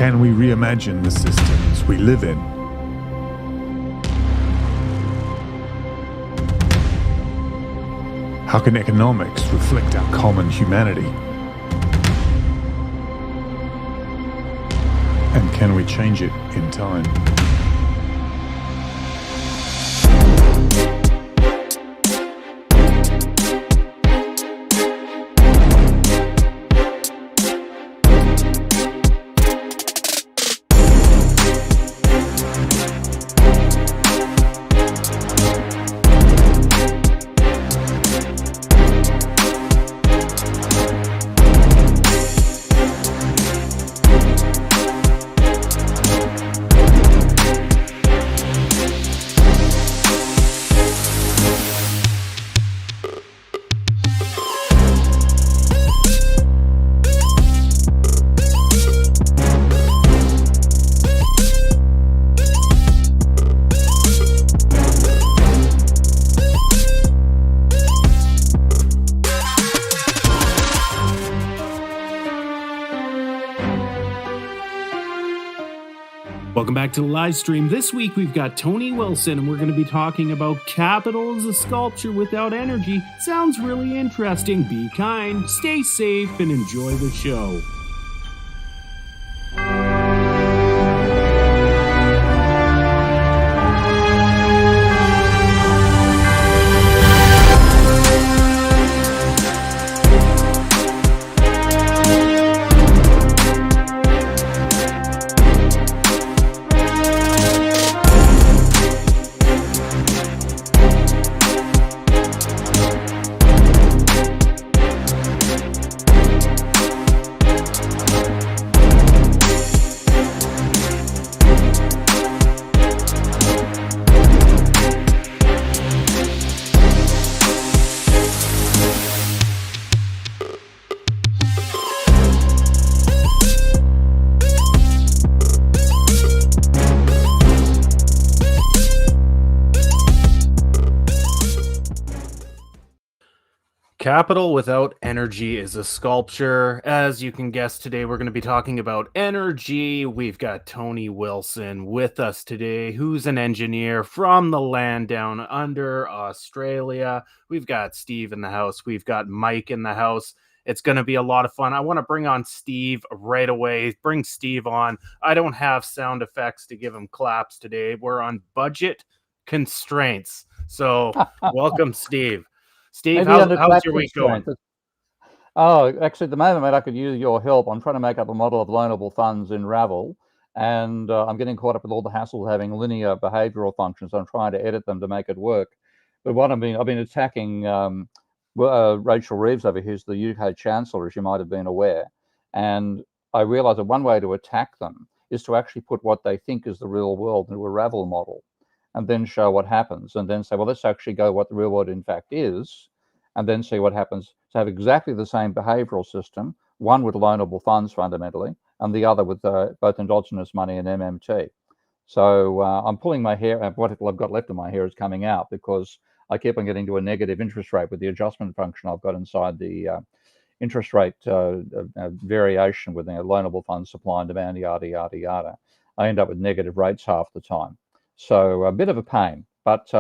Can we reimagine the systems we live in? How can economics reflect our common humanity? And can we change it in time? Welcome back to the live stream. This week we've got Tony Wilson, and we're going to be talking about capital as a sculpture without energy. Sounds really interesting. Be kind, stay safe, and enjoy the show. Capital without energy is a sculpture. As you can guess, today we're going to be talking about energy. We've got Tony Wilson with us today, who's an engineer from the land down under Australia. We've got Steve in the house. We've got Mike in the house. It's going to be a lot of fun. I want to bring on Steve right away. Bring Steve on. I don't have sound effects to give him claps today. We're on budget constraints. So welcome, Steve. Steve, how's your week going? Oh, actually, at the moment, mate, I could use your help. I'm trying to make up a model of loanable funds in Ravel, and I'm getting caught up with all the hassle of having linear behavioral functions. I'm trying to edit them to make it work. But what I've been attacking Rachel Reeves over here, who's the UK Chancellor, as you might have been aware. And I realised that one way to attack them is to actually put what they think is the real world into a Ravel model, and then show what happens, and then say, well, let's actually go what the real world in fact is, and then see what happens. To have exactly the same behavioral system, one with loanable funds fundamentally, and the other with both endogenous money and MMT. So I'm pulling my hair, what I've got left of my hair is coming out, because I keep on getting to a negative interest rate with the adjustment function I've got inside the interest rate variation with the loanable funds supply and demand, yada, yada, yada. I end up with negative rates half the time. So a bit of a pain, but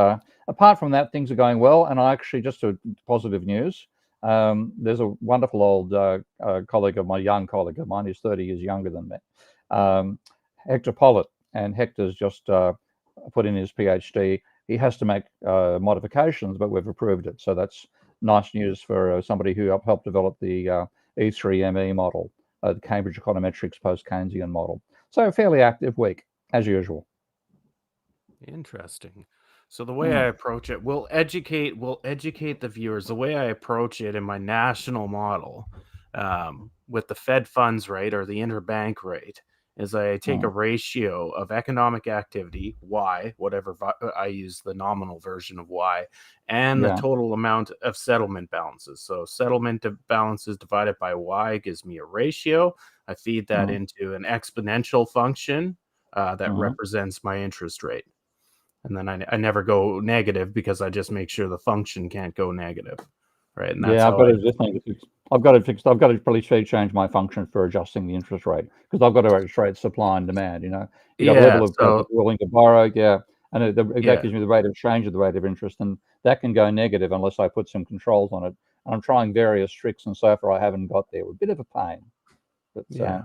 apart from that, things are going well. And I actually, just a positive news, there's a wonderful old young colleague of mine, who's 30 years younger than me, Hector Pollitt, and Hector's just put in his PhD. He has to make modifications, but we've approved it. So that's nice news for somebody who helped develop the E3ME model, the Cambridge Econometrics post-Keynesian model. So a fairly active week, as usual. Interesting. So the way I approach it, we'll educate the viewers. The way I approach it in my national model, with the Fed funds rate or the interbank rate, is I take a ratio of economic activity, Y, whatever I use the nominal version of Y, and the total amount of settlement balances. So settlement balances divided by Y gives me a ratio. I feed that into an exponential function that represents my interest rate. And then I never go negative, because I just make sure the function can't go negative, right? And that's I've got to just think I've got to fix. I've got to probably change my function for adjusting the interest rate, because I've got to trade supply and demand. You got a Yeah. level of So people willing to borrow, and that yeah, gives me the rate of change of the rate of interest, and that can go negative unless I put some controls on it. And I'm trying various tricks, and so far I haven't got there. A bit of a pain, but yeah,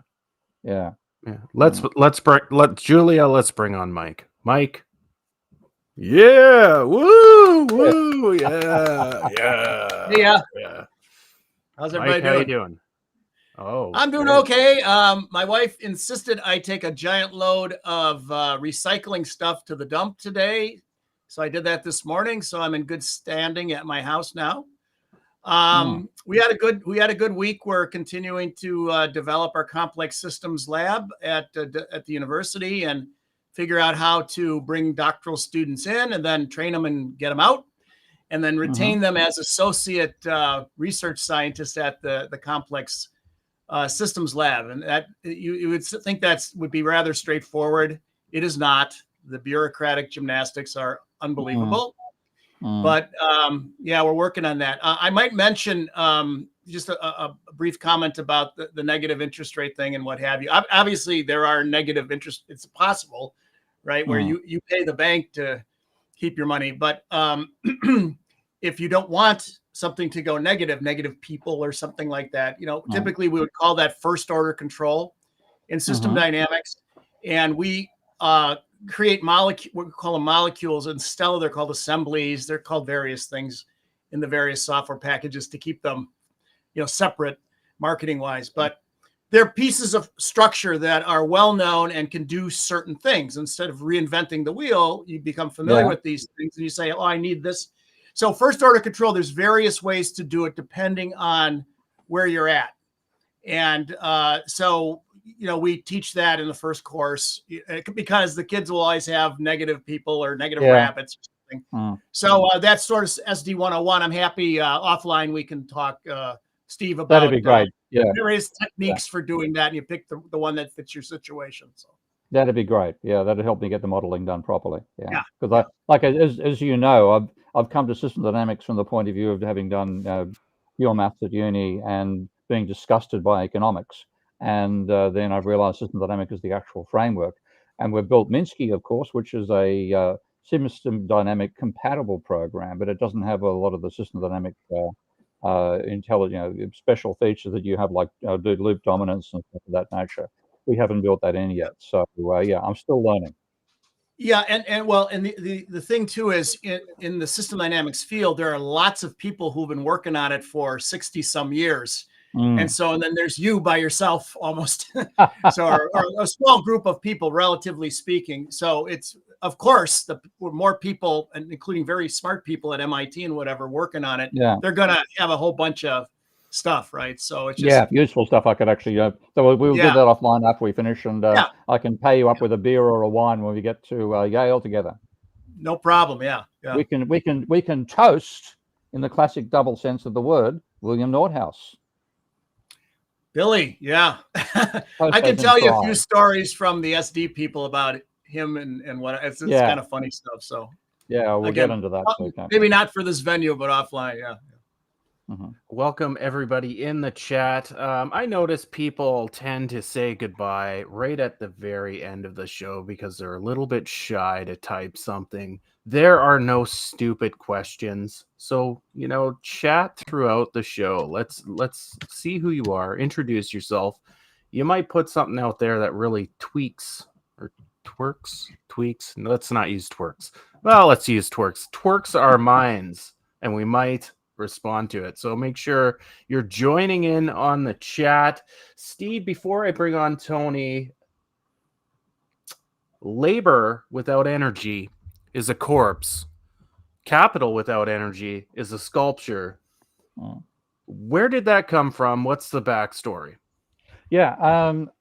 yeah. yeah. Let's bring on Mike. Mike. Yeah. Woo. Yeah. Woo. Yeah. Yeah. Yeah. Yeah. How's Mike, everybody how you doing? doing? Oh, I'm doing great. okay. My wife insisted I take a giant load of recycling stuff to the dump today, so I did that this morning. So I'm in good standing at my house now. We had a good week. We're continuing to develop our complex systems lab at the university and figure out how to bring doctoral students in and then train them and get them out, and then retain them as associate research scientists at the complex systems lab. And that you would think that would be rather straightforward. It is not. The bureaucratic gymnastics are unbelievable. But yeah, we're working on that. I might mention just a brief comment about the negative interest rate thing and what have you. Obviously, there are negative interest. It's possible, right, where you pay the bank to keep your money. But if you don't want something to go negative people or something like that, typically we would call that first order control in system dynamics. And we create what we call them molecules. In Stella, they're called assemblies. They're called various things in the various software packages to keep them, separate marketing wise. But they're pieces of structure that are well known and can do certain things. Instead of reinventing the wheel, you become familiar with these things and you say, oh, I need this. So first order control, there's various ways to do it depending on where you're at. And so, we teach that in the first course because the kids will always have negative people or negative rabbits or something. So that's sort of SD 101. I'm happy offline we can talk, Steve, about That'd be great. various techniques for doing that. And you pick the one that fits your situation. So That'd be great. Yeah, that'd help me get the modeling done properly. Yeah, because as you know, I've come to system dynamics from the point of view of having done pure maths at uni and being disgusted by economics, and then I've realised system dynamics is the actual framework, and we've built Minsky, of course, which is a system dynamic compatible program, but it doesn't have a lot of the system dynamic special features that you have, like loop dominance and stuff of that nature. We haven't built that in yet, so yeah, I'm still learning. Yeah, and the thing too is in the system dynamics field, there are lots of people who've been working on it for 60 some years, and then there's you by yourself almost, so or a small group of people, relatively speaking. So it's, of course, the more people, and including very smart people at MIT and whatever, working on it, they're gonna have a whole bunch of stuff, right? So it's just useful stuff I could actually so we'll do that offline after we finish, and I can pay you up with a beer or a wine when we get to Yale together. No problem. Yeah. We can toast in the classic double sense of the word William Nordhaus. Billy, yeah. I can tell you a few stories from the SD people about him and what it's kind of funny stuff. So we'll get into that. Maybe not for this venue, but offline. Yeah. Welcome everybody in the chat. I notice people tend to say goodbye right at the very end of the show because they're a little bit shy to type something. There are no stupid questions, so chat throughout the show. Let's see who you are. Introduce yourself. You might put something out there that really tweaks. No, let's not use twerks. Well, let's use twerks. Twerks our minds, and we might respond to it. So make sure you're joining in on the chat. Steve, before I bring on Tony, labor without energy is a corpse. Capital without energy is a sculpture. Where did that come from? What's the backstory? Yeah,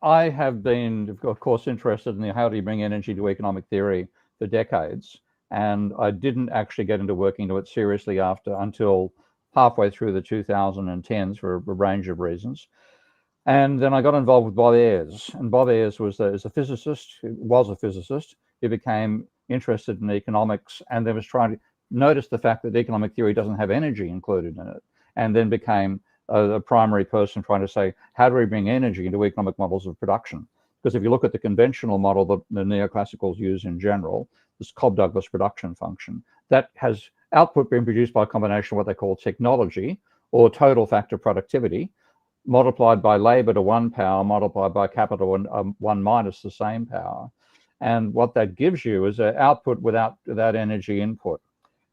I have been, of course, interested in how do you bring energy to economic theory for decades, and I didn't actually get into working into it seriously until halfway through the 2010s for a range of reasons. And then I got involved with Bob Ayres, and Bob Ayres was a physicist. He became interested in economics, and then was trying to notice the fact that economic theory doesn't have energy included in it, and then became a primary person trying to say, how do we bring energy into economic models of production? Because if you look at the conventional model that the neoclassicals use in general, this Cobb-Douglas production function, that has output being produced by a combination of what they call technology or total factor productivity, multiplied by labor to one power, multiplied by capital and one minus the same power. And what that gives you is an output without energy input.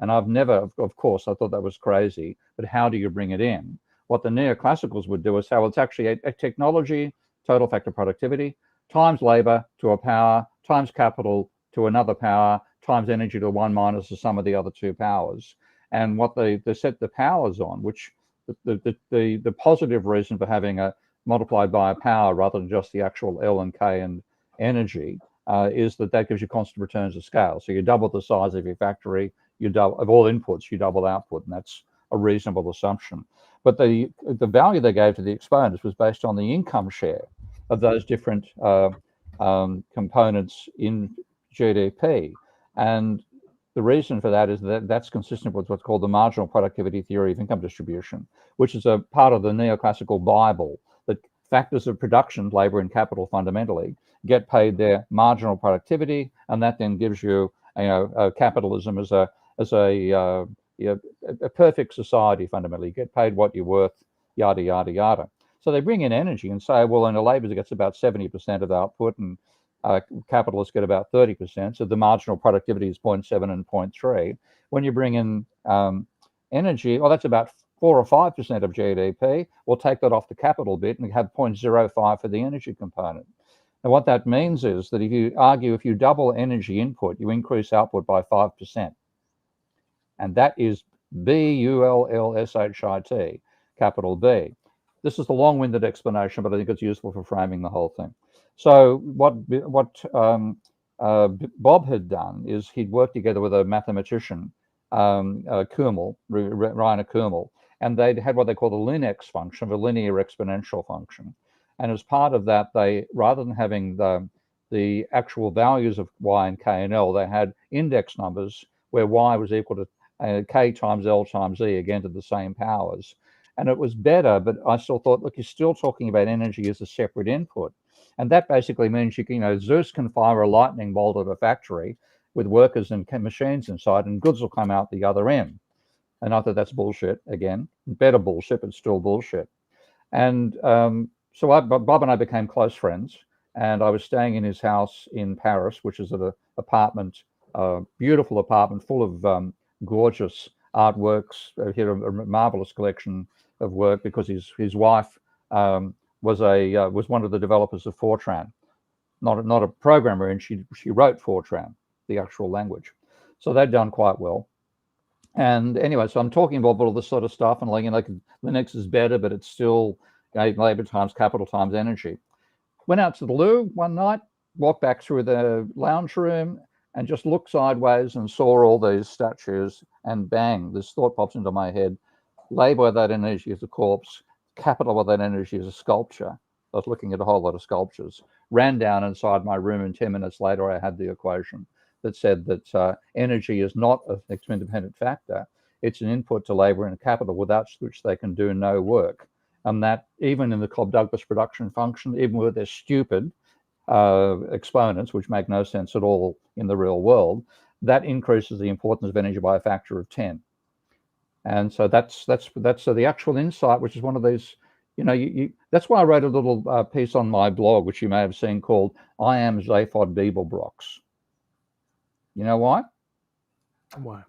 And I've never, of course, I thought that was crazy, but how do you bring it in? What the neoclassicals would do is say, well, it's actually a technology, total factor productivity, times labor to a power, times capital to another power, times energy to one minus the sum of the other two powers. And what they set the powers on, which the positive reason for having a multiplied by a power rather than just the actual L and K and energy is that gives you constant returns of scale. So you double the size of your factory, you double of all inputs, you double output, and that's a reasonable assumption. But the value they gave to the exponents was based on the income share of those different components in GDP. And the reason for that is that that's consistent with what's called the marginal productivity theory of income distribution, which is a part of the neoclassical Bible, that factors of production, labor and capital fundamentally, get paid their marginal productivity, and that then gives you, capitalism as a perfect society fundamentally. You get paid what you're worth, yada, yada, yada. So they bring in energy and say, well, in a labor gets about 70% of output and capitalists get about 30%. So the marginal productivity is 0.7 and 0.3. When you bring in energy, well, that's about 4 or 5% of GDP. We'll take that off the capital bit and have 0.05 for the energy component. And what that means is that if you double energy input, you increase output by 5%. And that is BULLSHIT, capital B. This is the long-winded explanation, but I think it's useful for framing the whole thing. So what Bob had done is he'd worked together with a mathematician, Rainer Kumel, and they'd had what they call the LINX function, the linear exponential function. And as part of that, they, rather than having the actual values of y and k and l, they had index numbers where y was equal to k times l times e, again to the same powers. And it was better, but I still thought, look, you're still talking about energy as a separate input. And that basically means Zeus can fire a lightning bolt at a factory with workers and machines inside, and goods will come out the other end. And I thought that's bullshit again. Better bullshit, but still bullshit. And so Bob and I became close friends, and I was staying in his house in Paris, which is an apartment, beautiful apartment full of gorgeous artworks. He had a marvelous collection of work because his wife was one of the developers of Fortran, not a programmer, and she wrote Fortran, the actual language. So they'd done quite well. And anyway, so I'm talking about all this sort of stuff, and Linux is better, but it's still labor times capital times energy. Went out to the loo one night, walked back through the lounge room, and just looked sideways and saw all these statues, and bang, this thought pops into my head: labor without energy is a corpse, capital without energy is a sculpture. I was looking at a whole lot of sculptures, ran down inside my room, and 10 minutes later I had the equation that said that energy is not an independent factor. It's an input to labor and capital without which they can do no work. And that even in the Cobb-Douglas production function, even with their stupid exponents, which make no sense at all in the real world, that increases the importance of energy by a factor of 10. And so that's the actual insight, which is one of these, that's why I wrote a little piece on my blog, which you may have seen, called "I Am Zaphod Beeblebrox." You know why? Why?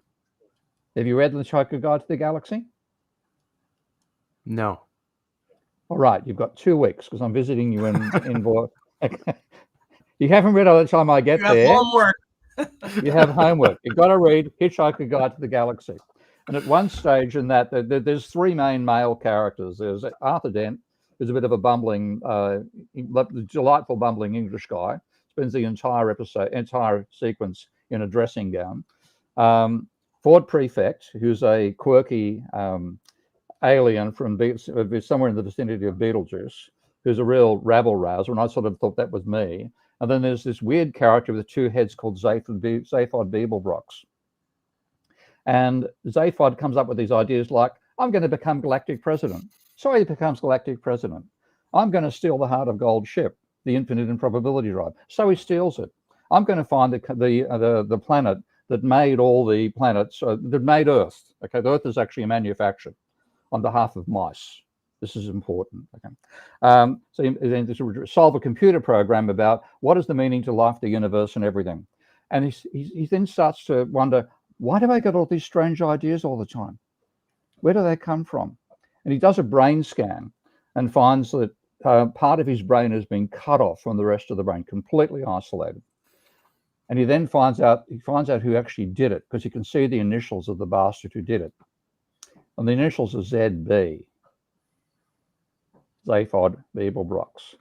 Have you read The Hitchhiker's Guide to the Galaxy? No. All right, you've got 2 weeks because I'm visiting you in You haven't read by the time I get there. You have homework. You have homework. You've got to read Hitchhiker's Guide to the Galaxy. And at one stage in that, there's 3 main male characters. There's Arthur Dent, who's a bit of a bumbling, delightful bumbling English guy. Spends the entire sequence in a dressing gown. Ford Prefect, who's a quirky alien from somewhere in the vicinity of Beetlejuice, who's a real rabble-rouser, and I sort of thought that was me. And then there's this weird character with 2 heads called Zaphod Beeblebrox. And Zaphod comes up with these ideas like, I'm going to become galactic president. So he becomes galactic president. I'm going to steal the heart of gold ship, the infinite improbability drive. So he steals it. I'm going to find the planet that made all the planets, that made Earth. Okay, the Earth is actually manufactured on behalf of mice. This is important. Okay, so then to solve a computer program about what is the meaning to life, the universe, and everything. And he then starts to wonder, why do I get all these strange ideas all the time? Where do they come from? And he does a brain scan and finds that part of his brain has been cut off from the rest of the brain, completely isolated. And he then finds out who actually did it, because you can see the initials of the bastard who did it. And the initials are ZB. Zaphod Beeblebrox.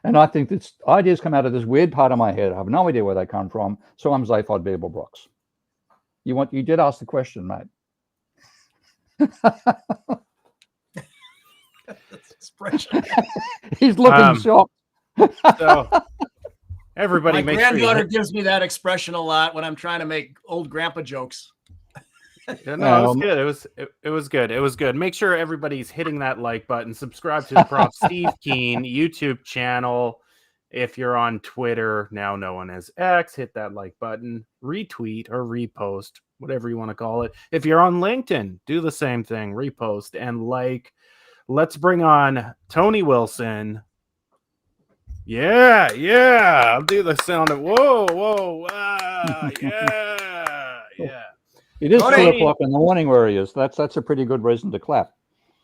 And I think that ideas come out of this weird part of my head. I have no idea where they come from. So I'm Zaphod Beeblebrox. You did ask the question, mate. That's expression. He's looking shocked. So everybody, My make sure granddaughter gives me that expression a lot when I'm trying to make old grandpa jokes. Yeah, no, it was good. It was good. It was good. Make sure everybody's hitting that like button. Subscribe to the Prof. Steve Keen YouTube channel. If you're on Twitter, now known as X, hit that like button. Retweet or repost, whatever you want to call it. If you're on LinkedIn, do the same thing. Repost and like. Let's bring on Tony Wilson. Yeah. I'll do the sound of whoa, yeah. It is Tony. 2:00 in the morning where he is. That's a pretty good reason to clap.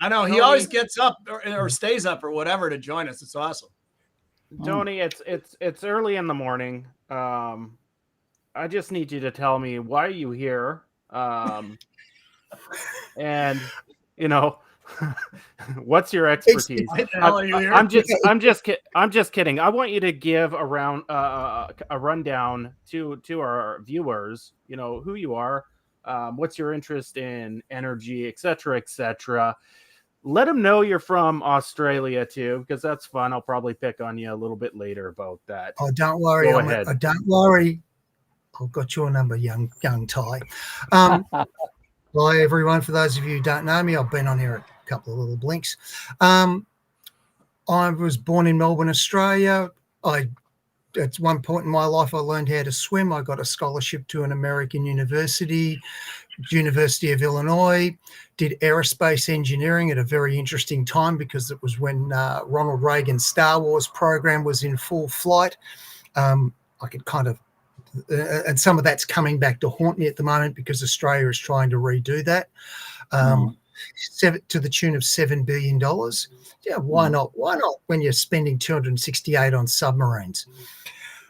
I know he always gets up or stays up or whatever to join us. It's awesome. Tony, it's early in the morning. I just need you to tell me, why are you here? And what's your expertise? I'm just kidding. I want you to give a rundown to our viewers, who you are, what's your interest in energy, etc. Let them know you're from Australia too, because that's fun. I'll probably pick on you a little bit later about that. Oh, don't worry. Don't worry. I've got your number, young Ty. Hi, everyone. For those of you who don't know me, I've been on here a couple of little blinks. I was born in Melbourne, Australia. At one point in my life, I learned how to swim. I got a scholarship to an American university, University of Illinois, did aerospace engineering at a very interesting time, because it was when Ronald Reagan's Star Wars program was in full flight. I could kind of, and some of that's coming back to haunt me at the moment, because Australia is trying to redo that. To the tune of $7 billion. Yeah, why not? Why not when you're spending 268 on submarines?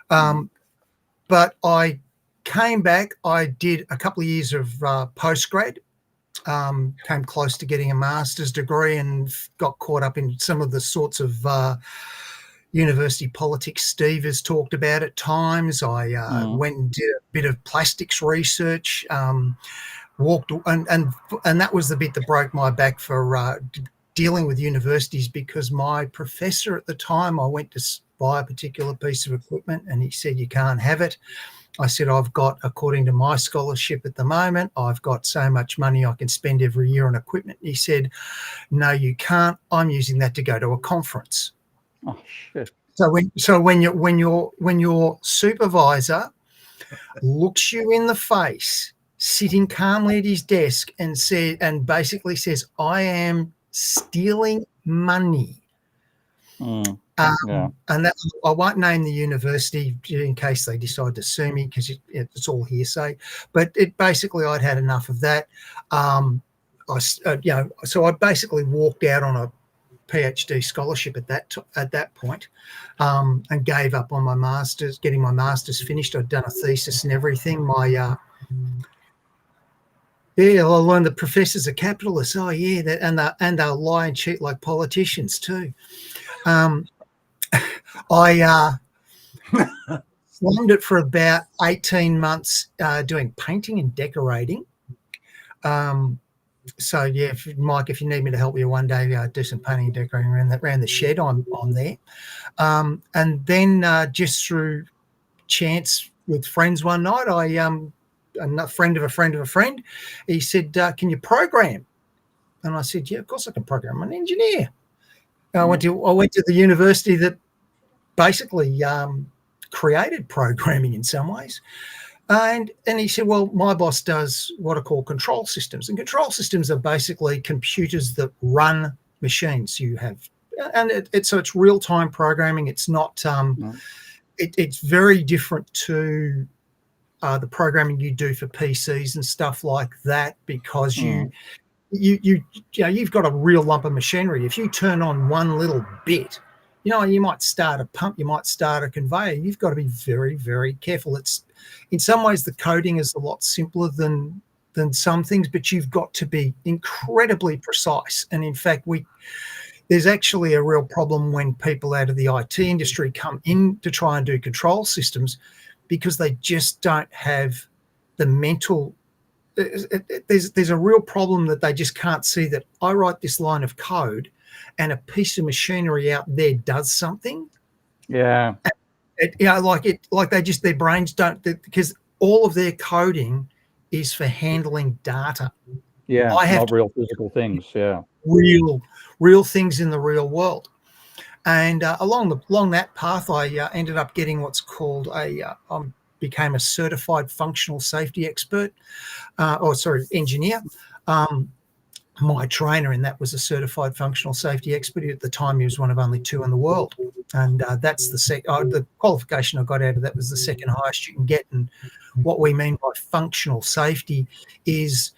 But I came back. I did a couple of years of postgrad, came close to getting a master's degree, and got caught up in some of the sorts of university politics Steve has talked about at times. I went and did a bit of plastics research, walked, and that was the bit that broke my back for dealing with universities, because my professor at the time, I went to buy a particular piece of equipment and he said, you can't have it. I said, I've got, according to my scholarship at the moment, I've got so much money I can spend every year on equipment. He said, no, you can't. I'm using that to go to a conference. Oh, shit. So when your supervisor looks you in the face, sitting calmly at his desk, and basically says, I am stealing money. Yeah. And that, I won't name the university in case they decide to sue me, because it's all hearsay. But basically, I'd had enough of that. So I basically walked out on a PhD scholarship at that point, and gave up on my master's, getting my master's finished. I'd done a thesis and everything. I learned that professors are capitalists. Oh yeah, and they'll lie and cheat like politicians too. I slammed it for about 18 months doing painting and decorating. So yeah, Mike, if you need me to help you one day, do some painting and decorating around the shed, I'm there. And then just through chance with friends one night, I a friend of a friend of a friend. He said, "Can you program?" And I said, "Yeah, of course I can program. I'm an engineer." I went to the university that basically created programming in some ways. And he said, "Well, my boss does what are called control systems, and control systems are basically computers that run machines. You have, and it's real time programming. It's not. It's very different to the programming you do for PCs and stuff like that, because you've got a real lump of machinery. If you turn on one little bit, you might start a pump, you might start a conveyor. You've got to be very, very careful. It's in some ways the coding is a lot simpler than some things, but you've got to be incredibly precise. And in fact, there's actually a real problem when people out of the IT industry come in to try and do control systems, because they just don't have the mental. There's a real problem that they just can't see that I write this line of code and a piece of machinery out there does something. Yeah. Like their brains don't, because all of their coding is for handling data. Yeah. I have not real physical things. Yeah. Real things in the real world. And along that path, I ended up getting what's called became a certified functional safety expert, engineer. My trainer in that was a certified functional safety expert. At the time, he was one of only 2 in the world. And that's the qualification I got out of that was the second highest you can get. And what we mean by functional safety is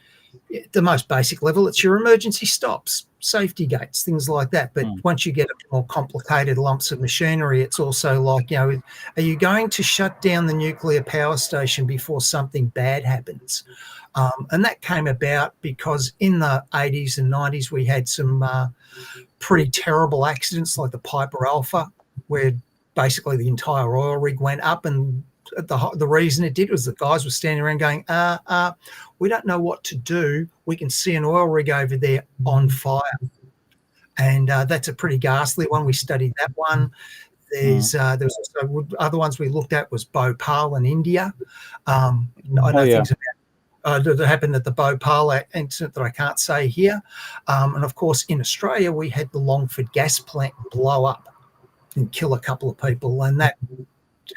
the most basic level. It's your emergency stops, safety gates, things like that. But once you get more complicated lumps of machinery, it's also like, are you going to shut down the nuclear power station before something bad happens? And that came about because in the 80s and 90s, we had some pretty terrible accidents like the Piper Alpha, where basically the entire oil rig went up. And the reason it did was the guys were standing around going, we don't know what to do. We can see an oil rig over there on fire. And that's a pretty ghastly one. We studied that one. There was also other ones we looked at was Bhopal in India. I know things about that happened at the Bhopal incident that I can't say here. And of course, in Australia, we had the Longford gas plant blow up and kill a couple of people. And that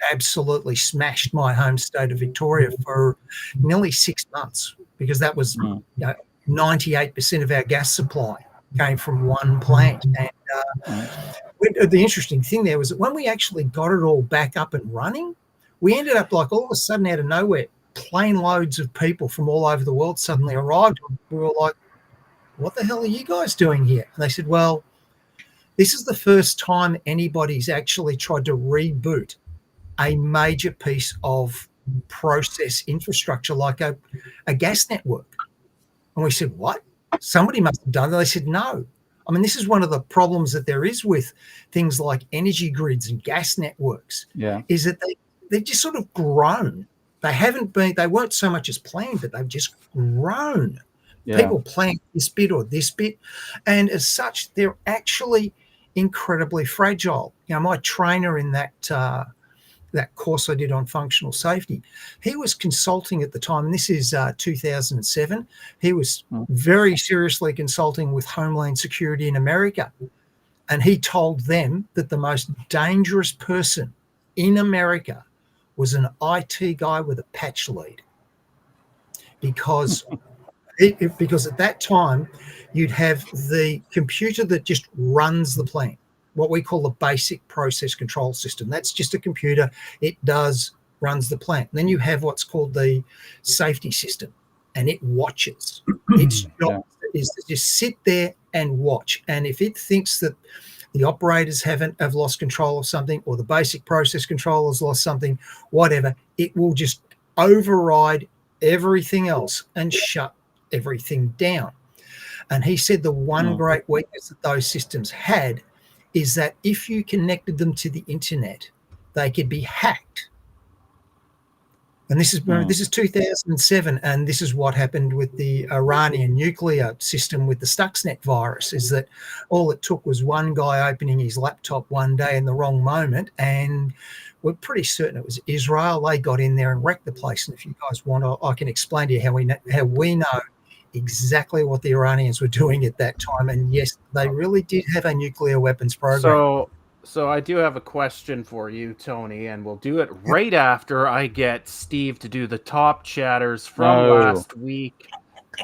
absolutely smashed my home state of Victoria for nearly 6 months, because that was 98% of our gas supply came from one plant. And the interesting thing there was that when we actually got it all back up and running, we ended up like all of a sudden out of nowhere, plane loads of people from all over the world suddenly arrived. We were like, what the hell are you guys doing here? And they said, well, this is the first time anybody's actually tried to reboot a major piece of process infrastructure like a gas network. And we said, what? Somebody must have done that. They said, no. I mean, this is one of the problems that there is with things like energy grids and gas networks, is that they've just sort of grown. They weren't so much as planned, but they've just grown. People plan this bit or this bit. And as such, they're actually incredibly fragile. My trainer in that course I did on functional safety, he was consulting at the time, and this is 2007. He was very seriously consulting with Homeland Security in America. And he told them that the most dangerous person in America was an IT guy with a patch lead, because at that time you'd have the computer that just runs the plant, what we call the basic process control system. That's just a computer. It runs the plant. And then you have what's called the safety system, and it watches. Its job is to just sit there and watch. And if it thinks that the operators have lost control of something, or the basic process control has lost something, whatever, it will just override everything else and shut everything down. And he said the one great weakness that those systems had is that if you connected them to the internet, they could be hacked. And this is 2007, and this is what happened with the Iranian nuclear system with the Stuxnet virus. Is that all it took was one guy opening his laptop one day in the wrong moment, and we're pretty certain it was Israel. They got in there and wrecked the place. And if you guys want, I can explain to you how we know exactly what the Iranians were doing at that time. And yes, they really did have a nuclear weapons program. So I do have a question for you, Tony, and we'll do it right after I get Steve to do the top chatters from last week.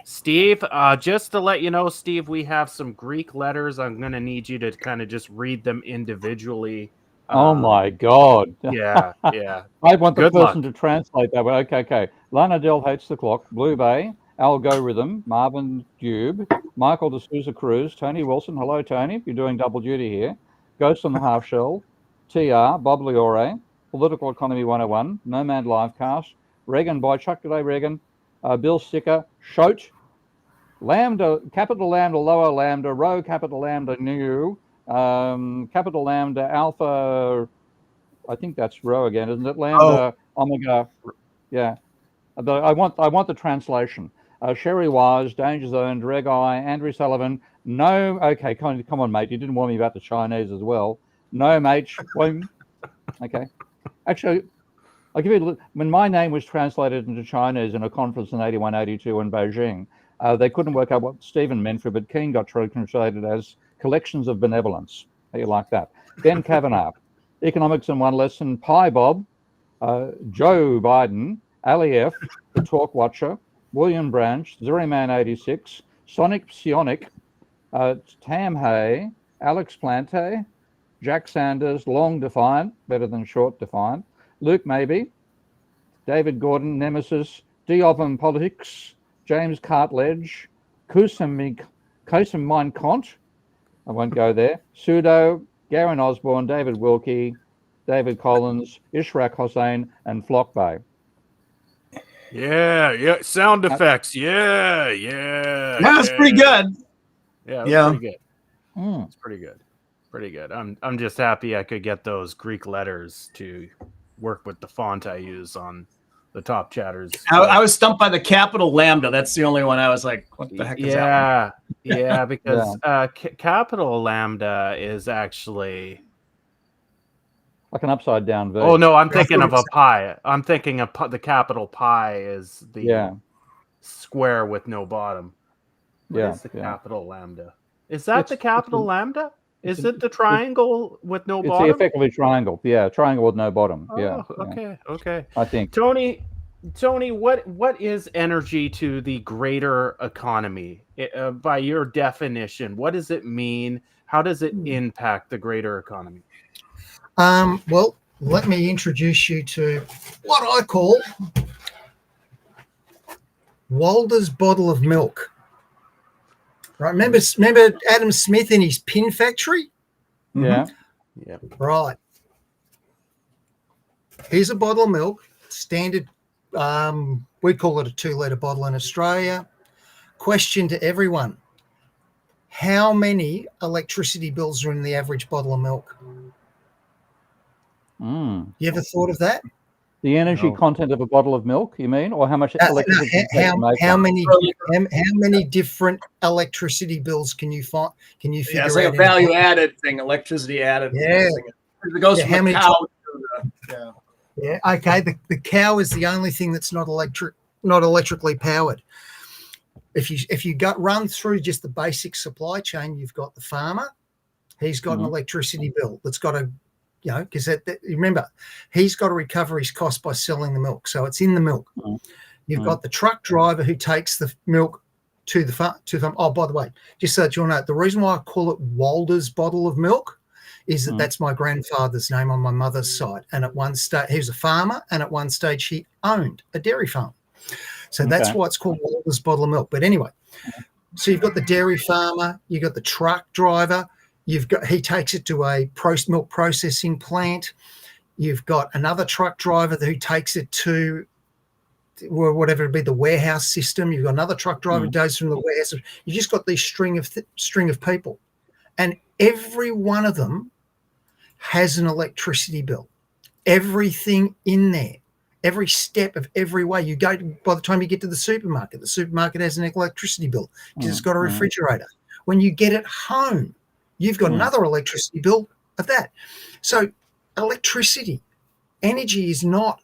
Steve, just to let you know, Steve, we have some Greek letters. I'm going to need you to kind of just read them individually. Oh my God. Yeah. I want the Good person luck. to translate that. Okay. Lana Del hates the clock. Blue Bay, Algorithm, Marvin Dube, Michael D'Souza Cruz, Tony Wilson. Hello, Tony. You're doing double duty here. Ghost on the Half Shell, TR, Bob Liore, Political Economy 101, Nomad Livecast, Regan by Chuck. G'day, Regan. Bill Sticker, Shote, Lambda, capital Lambda, lower Lambda, Rho, capital Lambda, New, capital Lambda, Alpha, I think that's Rho again, isn't it? Lambda, Omega, yeah. I want the translation. Sherry Wise, Danger Zone, Dreg Eye, Andrew Sullivan. No, okay, come on, mate. You didn't warn me about the Chinese as well. No, mate. Okay. Actually, I'll give you. When my name was translated into Chinese in a conference in 81, 82 in Beijing, they couldn't work out what Stephen meant for it, but Keen got translated as collections of benevolence. How you like that? Ben Kavanagh, Economics in One Lesson, Pi Bob, Joe Biden, Ali F, The Talk Watcher, William Branch, Zeroman 86, Sonic Psionic, Tam Hay, Alex Plante, Jack Sanders, Long Defiant, better than Short Defiant, Luke Maybe, David Gordon, Nemesis, Diopum Politics, James Cartledge, Kusum Mein Kont, I won't go there, Pseudo, Garen Osborne, David Wilkie, David Collins, Ishraq Hossein, and Flock Bay. Yeah. Sound effects. Yeah. That's pretty good. Yeah, pretty good. It's pretty good. I'm just happy I could get those Greek letters to work with the font I use on the top chatters. I was stumped by the capital Lambda. That's the only one I was like, what the heck is that one? Yeah, because capital Lambda is actually like an upside down V. Oh no, I'm thinking of a pi. I'm thinking of the capital pi is the square with no bottom. What is the capital Lambda? Is that the capital Lambda? Is it the triangle with no bottom? It's effectively triangle. Yeah, triangle with no bottom. Okay. I think Tony, what is energy to the greater economy? By your definition, what does it mean? How does it impact the greater economy? Well, let me introduce you to what I call Walder's bottle of milk. Right? Remember Adam Smith in his pin factory? Yeah. Right. Here's a bottle of milk, standard. We call it a 2-litre bottle in Australia. Question to everyone: how many electricity bills are in the average bottle of milk? You ever thought of that? The energy content of a bottle of milk, you mean, or how much electricity? How many different electricity bills can you find? Can you figure out? It's like a value added thing, electricity added. Yeah. It goes from the cow to the, Yeah. Okay. The cow is the only thing that's not electrically powered. If you run through just the basic supply chain, you've got the farmer. He's got an electricity bill that's got to, because remember, he's got to recover his cost by selling the milk, so it's in the milk. You've got the truck driver who takes the milk to the farm. Oh, by the way, just so that you'll know, the reason why I call it Walder's bottle of milk is that that's my grandfather's name on my mother's side. And at one stage, he was a farmer, and at one stage he owned a dairy farm. So that's why it's called Walder's bottle of milk. But anyway, so you've got the dairy farmer, you've got the truck driver, he takes it to a milk processing plant. You've got another truck driver who takes it to whatever it be, the warehouse system. You've got another truck driver who goes from the warehouse. You just got these string of people, and every one of them has an electricity bill. Everything in there Every step of every way you go, by the time you get to the supermarket has an electricity bill because it's got a refrigerator. When you get it home, you've got another electricity bill of that. So electricity, energy is not,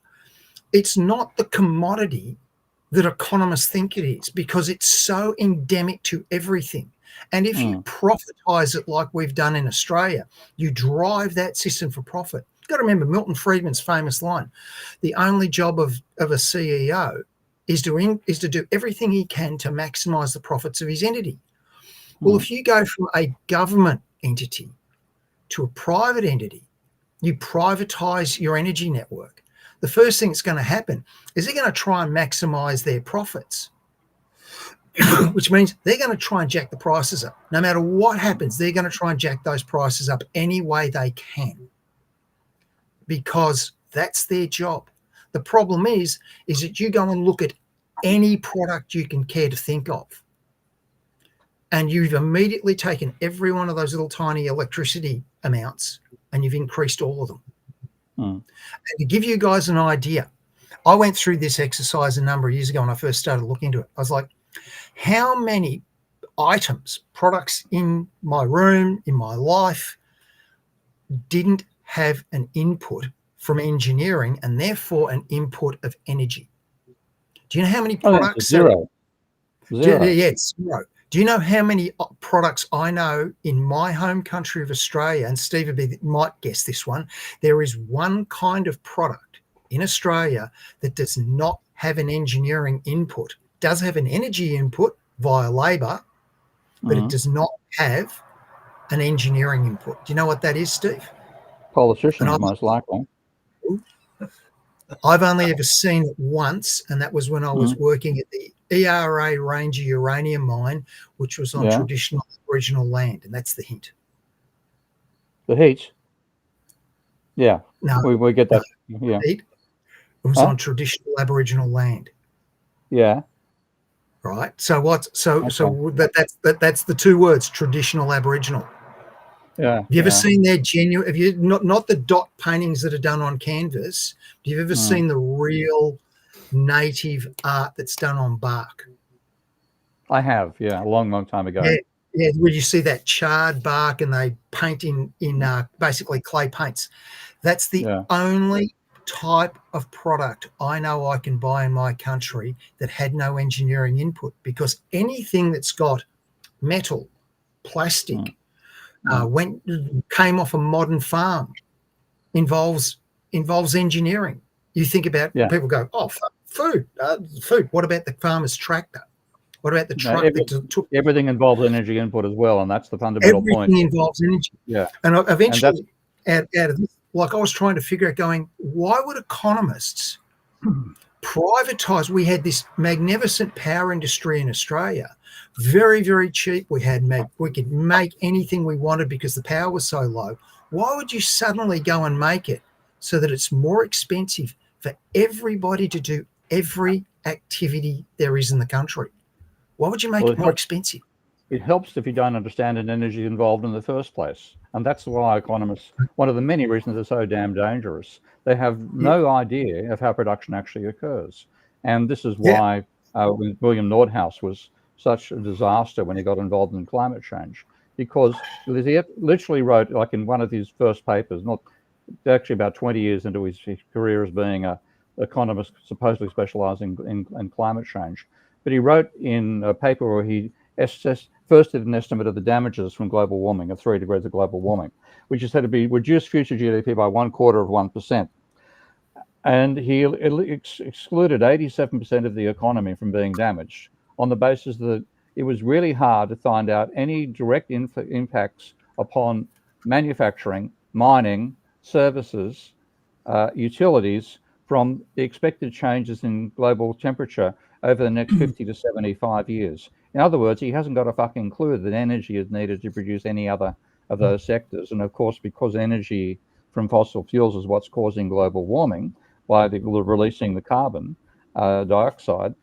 it's not the commodity that economists think it is, because it's so endemic to everything. And if you profitize it like we've done in Australia, you drive that system for profit. You've got to remember Milton Friedman's famous line: the only job of a CEO is to do everything he can to maximize the profits of his entity. Well, if you go from a government entity to a private entity, you privatize your energy network. The first thing that's going to happen is they're going to try and maximize their profits, which means they're going to try and jack the prices up. No matter what happens, they're going to try and jack those prices up any way they can, because that's their job. The problem is that you go and look at any product you can care to think of, and you've immediately taken every one of those little tiny electricity amounts and you've increased all of them. And to give you guys an idea, I went through this exercise a number of years ago when I first started looking into it. I was like, how many items, products in my room, in my life, didn't have an input from engineering and therefore an input of energy? Do you know how many products? Zero. Yeah, it's zero. Do you know how many products I know in my home country of Australia? And Steve might guess this one. There is one kind of product in Australia that does not have an engineering input. It does have an energy input via labour, but it does not have an engineering input. Do you know what that is, Steve? Politicians, most likely. I've only ever seen it once, and that was when I was working at the ERA Ranger uranium mine, which was on traditional Aboriginal land, and that's the hint. The heat? Yeah. No, we get that. Yeah. Heat. It was on traditional Aboriginal land. Yeah. Right. So that's the two words: traditional Aboriginal. Yeah. Have you ever seen their genuine? Have you not the dot paintings that are done on canvas? Have you ever seen the real native art that's done on bark? I have, a long time ago. Yeah, where you see that charred bark and they paint in basically clay paints. That's the only type of product I know I can buy in my country that had no engineering input, because anything that's got metal, plastic, came off a modern farm involves engineering. You think about people go, oh, food. What about the farmer's tractor? What about the truck that took? Everything involves energy input as well, and that's the fundamental point. Everything involves energy. Yeah. And eventually, out of this, like I was trying to figure out, going, why would economists privatize? We had this magnificent power industry in Australia, very, very cheap. We could make anything we wanted because the power was so low. Why would you suddenly go and make it so that it's more expensive for everybody to do every activity there is in the country? Why would you make it more expensive? It helps if you don't understand an energy involved in the first place. And that's why economists, one of the many reasons they're so damn dangerous, they have no idea of how production actually occurs. And this is why William Nordhaus was such a disaster when he got involved in climate change, because he literally wrote, like in one of his first papers, not actually about 20 years into his career as being an economist supposedly specializing in climate change, but he wrote in a paper where he first did an estimate of the damages from global warming, of 3 degrees of global warming, which is said to be reduce future GDP by 1/4%. And he excluded 87% of the economy from being damaged on the basis that it was really hard to find out any direct impacts upon manufacturing, mining, services, utilities from the expected changes in global temperature over the next 50 to 75 years. In other words, he hasn't got a fucking clue that energy is needed to produce any other of those sectors. And of course, because energy from fossil fuels is what's causing global warming by releasing the carbon dioxide,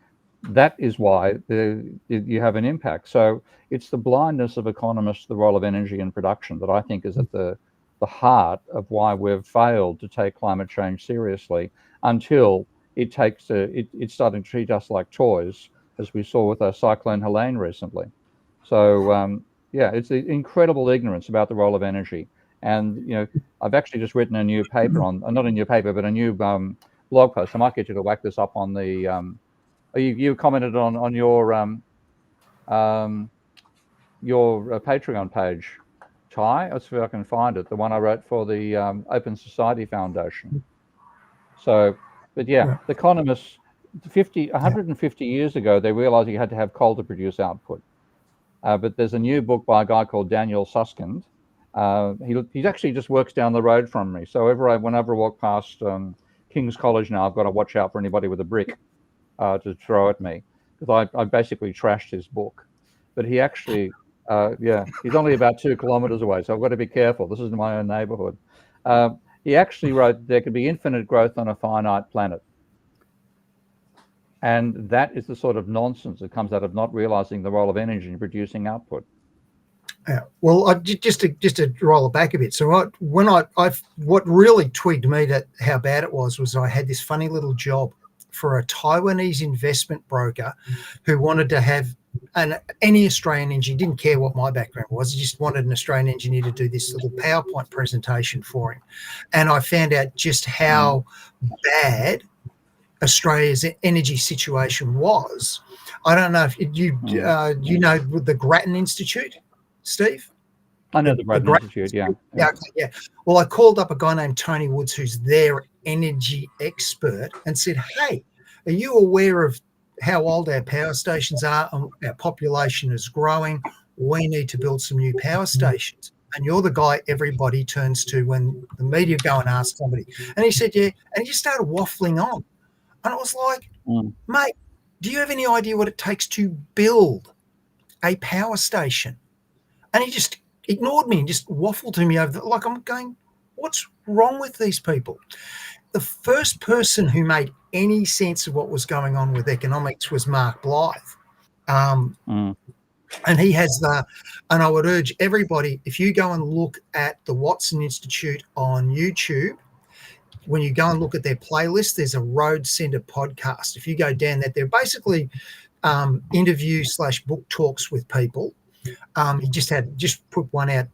that is why you have an impact. So it's the blindness of economists to the role of energy in production that I think is at the heart of why we've failed to take climate change seriously until it's starting to treat us like toys, as we saw with Cyclone Helene recently. So yeah, it's the incredible ignorance about the role of energy. And I've actually just written a new paper on, not a new paper, but a new blog post. I might get you to whack this up on the. You commented on your Patreon page, Ty. Let's see if I can find it. The one I wrote for the Open Society Foundation. So, but yeah, the economists, 150 years ago, they realized you had to have coal to produce output. But there's a new book by a guy called Daniel Susskind. He actually just works down the road from me. So whenever I walk past King's College now, I've got to watch out for anybody with a brick to throw at me, because I basically trashed his book. But he actually, he's only about 2 kilometers away, so I've got to be careful. This is in my own neighborhood. He actually wrote there could be infinite growth on a finite planet. And that is the sort of nonsense that comes out of not realizing the role of energy in producing output. Yeah. Well, just to roll it back a bit. So what really twigged me that how bad it was I had this funny little job for a Taiwanese investment broker who wanted to have any Australian engineer, didn't care what my background was, he just wanted an Australian engineer to do this little PowerPoint presentation for him. And I found out just how bad Australia's energy situation was. I don't know if you know the Grattan Institute, Steve? I know the Grattan Institute, yeah. Yeah. Well, I called up a guy named Tony Woods, who's their energy expert, and said, hey, are you aware of how old our power stations are and our population is growing? We need to build some new power stations. And you're the guy everybody turns to when the media go and ask somebody. And he said, yeah. And he just started waffling on. And I was like, mate, do you have any idea what it takes to build a power station? And he just ignored me and just waffled to me over. Like, I'm going, what's wrong with these people? The first person who made any sense of what was going on with economics was Mark Blythe. And he has and I would urge everybody, if you go and look at the Watson Institute on YouTube, when you go and look at their playlist, there's a Road Center podcast. If you go down that, they're basically interview/book talks with people. He just put one out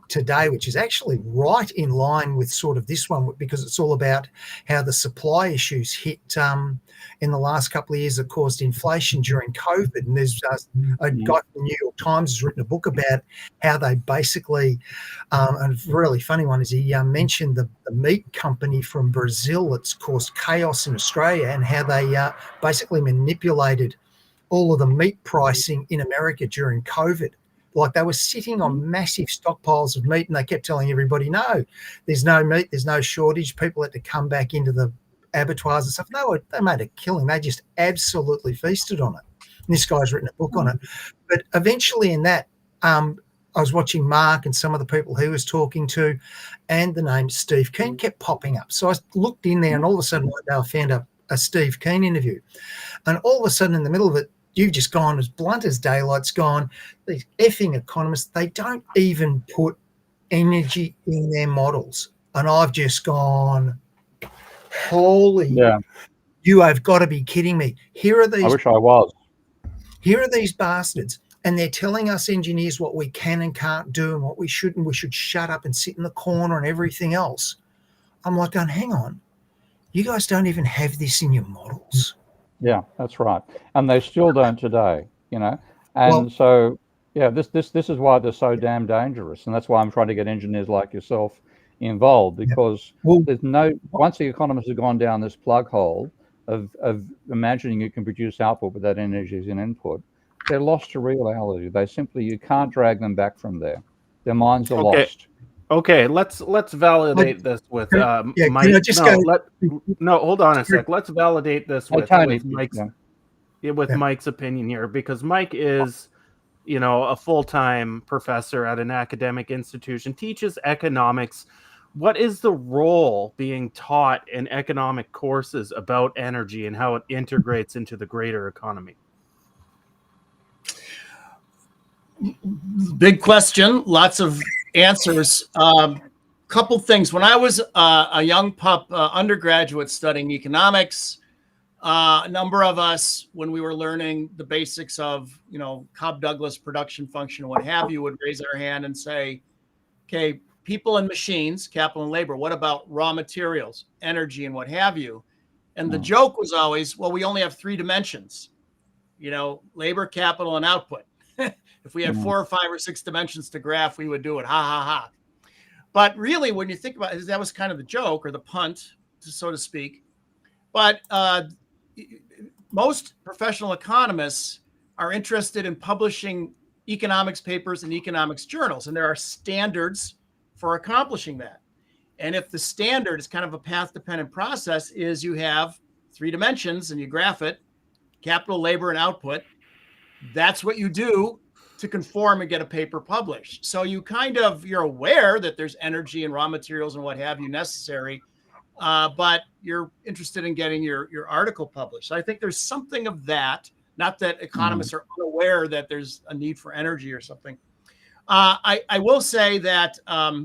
today, which is actually right in line with sort of this one, because it's all about how the supply issues hit in the last couple of years that caused inflation during COVID. And there's a guy from the New York Times has written a book about how they basically, and a really funny one is he mentioned the meat company from Brazil that's caused chaos in Australia, and how they basically manipulated all of the meat pricing in America during COVID. Like, they were sitting on massive stockpiles of meat, and they kept telling everybody, no, there's no meat, there's no shortage. People had to come back into the abattoirs and stuff. They made a killing. They just absolutely feasted on it. And this guy's written a book on it. But eventually in that, I was watching Mark and some of the people he was talking to, and the name Steve Keen kept popping up. So I looked in there, and all of a sudden one day I found a Steve Keen interview. And all of a sudden in the middle of it, you've just gone as blunt as daylight's gone. These effing economists, they don't even put energy in their models. And I've just gone, holy, you have got to be kidding me. Here are these. I wish I was. Here are these bastards, and they're telling us engineers what we can and can't do and what we shouldn't. We should shut up and sit in the corner and everything else. I'm like, going, hang on. You guys don't even have this in your models. Yeah, that's right. And they still don't today, And so, yeah, this is why they're so damn dangerous. And that's why I'm trying to get engineers like yourself involved, because once the economists have gone down this plug hole of imagining you can produce output without energy as an input, they're lost to reality. You can't drag them back from there. Their minds are lost. Okay, let's validate this with Mike. Hold on a sec. Let's validate this with Mike's opinion here, because Mike is, a full-time professor at an academic institution, teaches economics. What is the role being taught in economic courses about energy and how it integrates into the greater economy? Big question, lots of answers. Couple things. When I was a young pup undergraduate studying economics, A number of us, when we were learning the basics of, Cobb-Douglas production function, what have you, would raise our hand and say, okay, people and machines, capital and labor, what about raw materials, energy, and what have you? And the joke was always, well, we only have 3 dimensions, labor, capital, and output. If we had 4 or 5 or 6 dimensions to graph, we would do it. Ha, ha, ha. But really, when you think about it, that was kind of the joke or the punt, so to speak. But most professional economists are interested in publishing economics papers in economics journals, and there are standards for accomplishing that. And if the standard is kind of a path-dependent process, is you have 3 dimensions and you graph it, capital, labor, and output, that's what you do to conform and get a paper published. So you're aware that there's energy and raw materials and what have you necessary, but you're interested in getting your article published. So I think there's something of that, not that economists are unaware that there's a need for energy or something. I will say that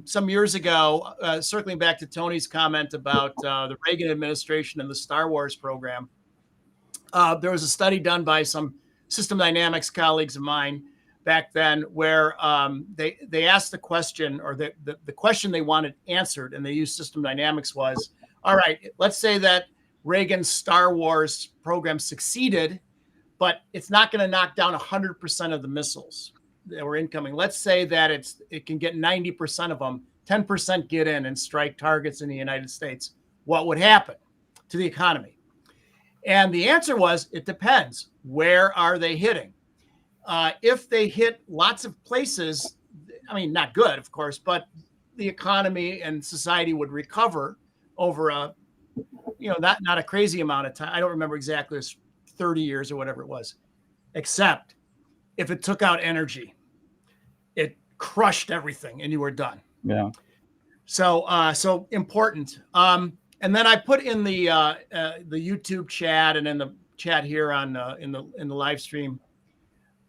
some years ago, circling back to Tony's comment about the Reagan administration and the Star Wars program, there was a study done by some system dynamics colleagues of mine back then where they asked the question, or the question they wanted answered, and they used system dynamics was, all right, let's say that Reagan's Star Wars program succeeded, but it's not going to knock down 100% of the missiles that were incoming. Let's say that it can get 90% of them, 10% get in and strike targets in the United States. What would happen to the economy? And the answer was, it depends. Where are they hitting? If they hit lots of places, I mean, not good, of course, but the economy and society would recover over not a crazy amount of time. I don't remember exactly, it's 30 years or whatever it was, except if it took out energy, it crushed everything and you were done. Yeah. So important. And then I put in the YouTube chat and in the chat here in the live stream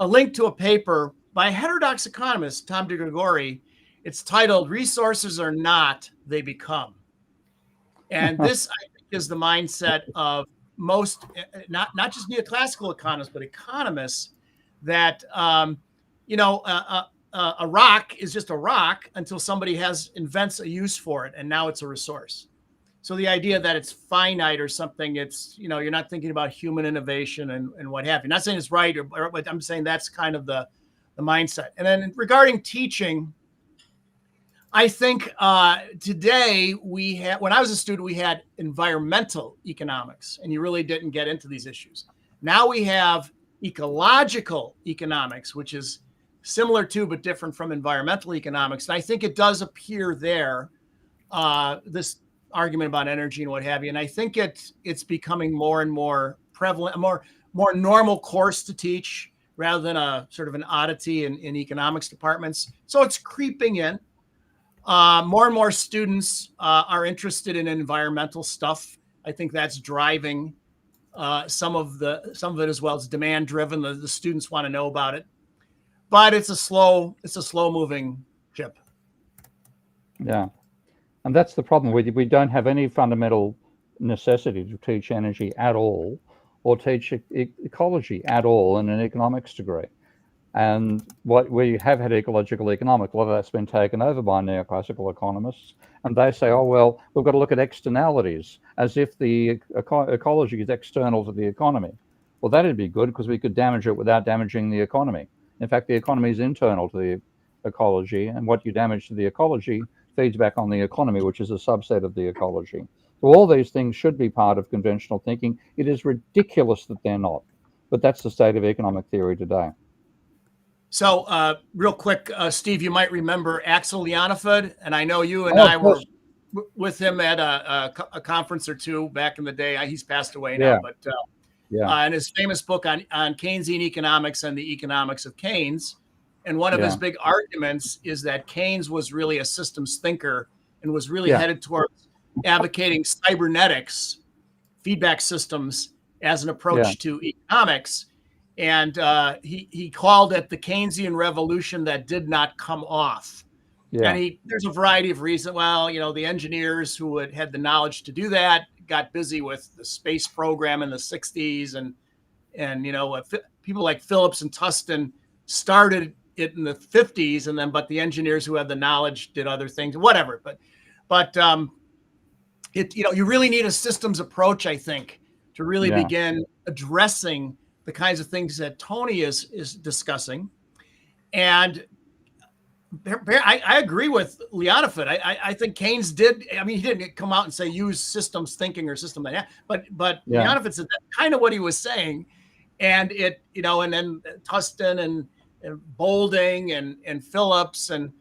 a link to a paper by a heterodox economist, Tom DeGregori. It's titled "Resources Are Not, They Become." And this, I think, is the mindset of most, not just neoclassical economists, but economists, that a rock is just a rock until somebody invents a use for it, and now it's a resource. So the idea that it's finite or something, it's, you're not thinking about human innovation and what have you. Not saying it's right, but I'm saying that's kind of the mindset. And then regarding teaching, I think today when I was a student, we had environmental economics, and you really didn't get into these issues. Now we have ecological economics, which is similar to but different from environmental economics. And I think it does appear there, this argument about energy and what have you. And I think it's becoming more and more prevalent, a more normal course to teach rather than a sort of an oddity in economics departments. So it's creeping in. More and more students are interested in environmental stuff. I think that's driving some of it as well. It's demand driven. The students want to know about it, but it's a slow moving ship. Yeah. And that's the problem. We don't have any fundamental necessity to teach energy at all, or teach ecology at all in an economics degree. And what we have had ecological economics, a lot of that's been taken over by neoclassical economists, and they say, oh, well, we've got to look at externalities, as if the ecology is external to the economy. Well, that'd be good, because we could damage it without damaging the economy. In fact, the economy is internal to the ecology, and what you damage to the ecology feeds back on the economy, which is a subset of the ecology. So all these things should be part of conventional thinking. It is ridiculous that they're not, but that's the state of economic theory today. So real quick, Steve, you might remember Axel Janefeld, and I know you and I were with him at a conference or two back in the day. He's passed away now, but and his famous book on Keynesian economics and the economics of Keynes. And one of his big arguments is that Keynes was really a systems thinker and was really headed towards advocating cybernetics, feedback systems, as an approach to economics. And he called it the Keynesian revolution that did not come off. And there's a variety of reasons. Well, the engineers who had the knowledge to do that got busy with the space program in the 60s, and people like Phillips and Tustin started it in the 50s, and then but the engineers who had the knowledge did other things, whatever. But you really need a systems approach, I think, to really begin addressing the kinds of things that Tony is discussing. And I agree with Leonifit. I think Keynes did. I mean, he didn't come out and say use systems thinking or system like that, but Leonifit said that's kind of what he was saying. And and then Tustin and Boulding and Phillips and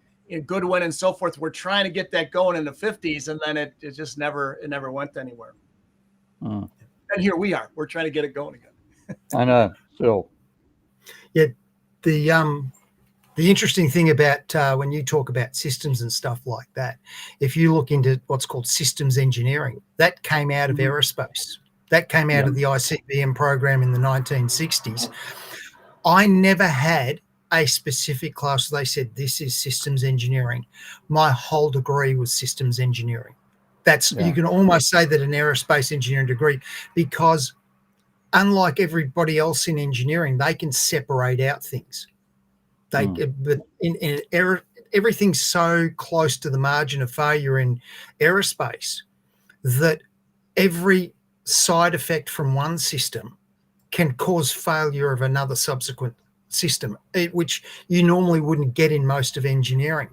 Goodwin and so forth were trying to get that going in the 50s, and then it just never went anywhere. And here we are. We're trying to get it going again. I know. Still. Yeah. The interesting thing about when you talk about systems and stuff like that, if you look into what's called systems engineering, that came out of aerospace. That came out of the ICBM program in the 1960s. I never had a specific class where they said this is systems engineering. My whole degree was systems engineering. You can almost say that an aerospace engineering degree, because unlike everybody else in engineering, they can separate out things. But in everything's so close to the margin of failure in aerospace that every side effect from one system can cause failure of another subsequent system, which you normally wouldn't get in most of engineering.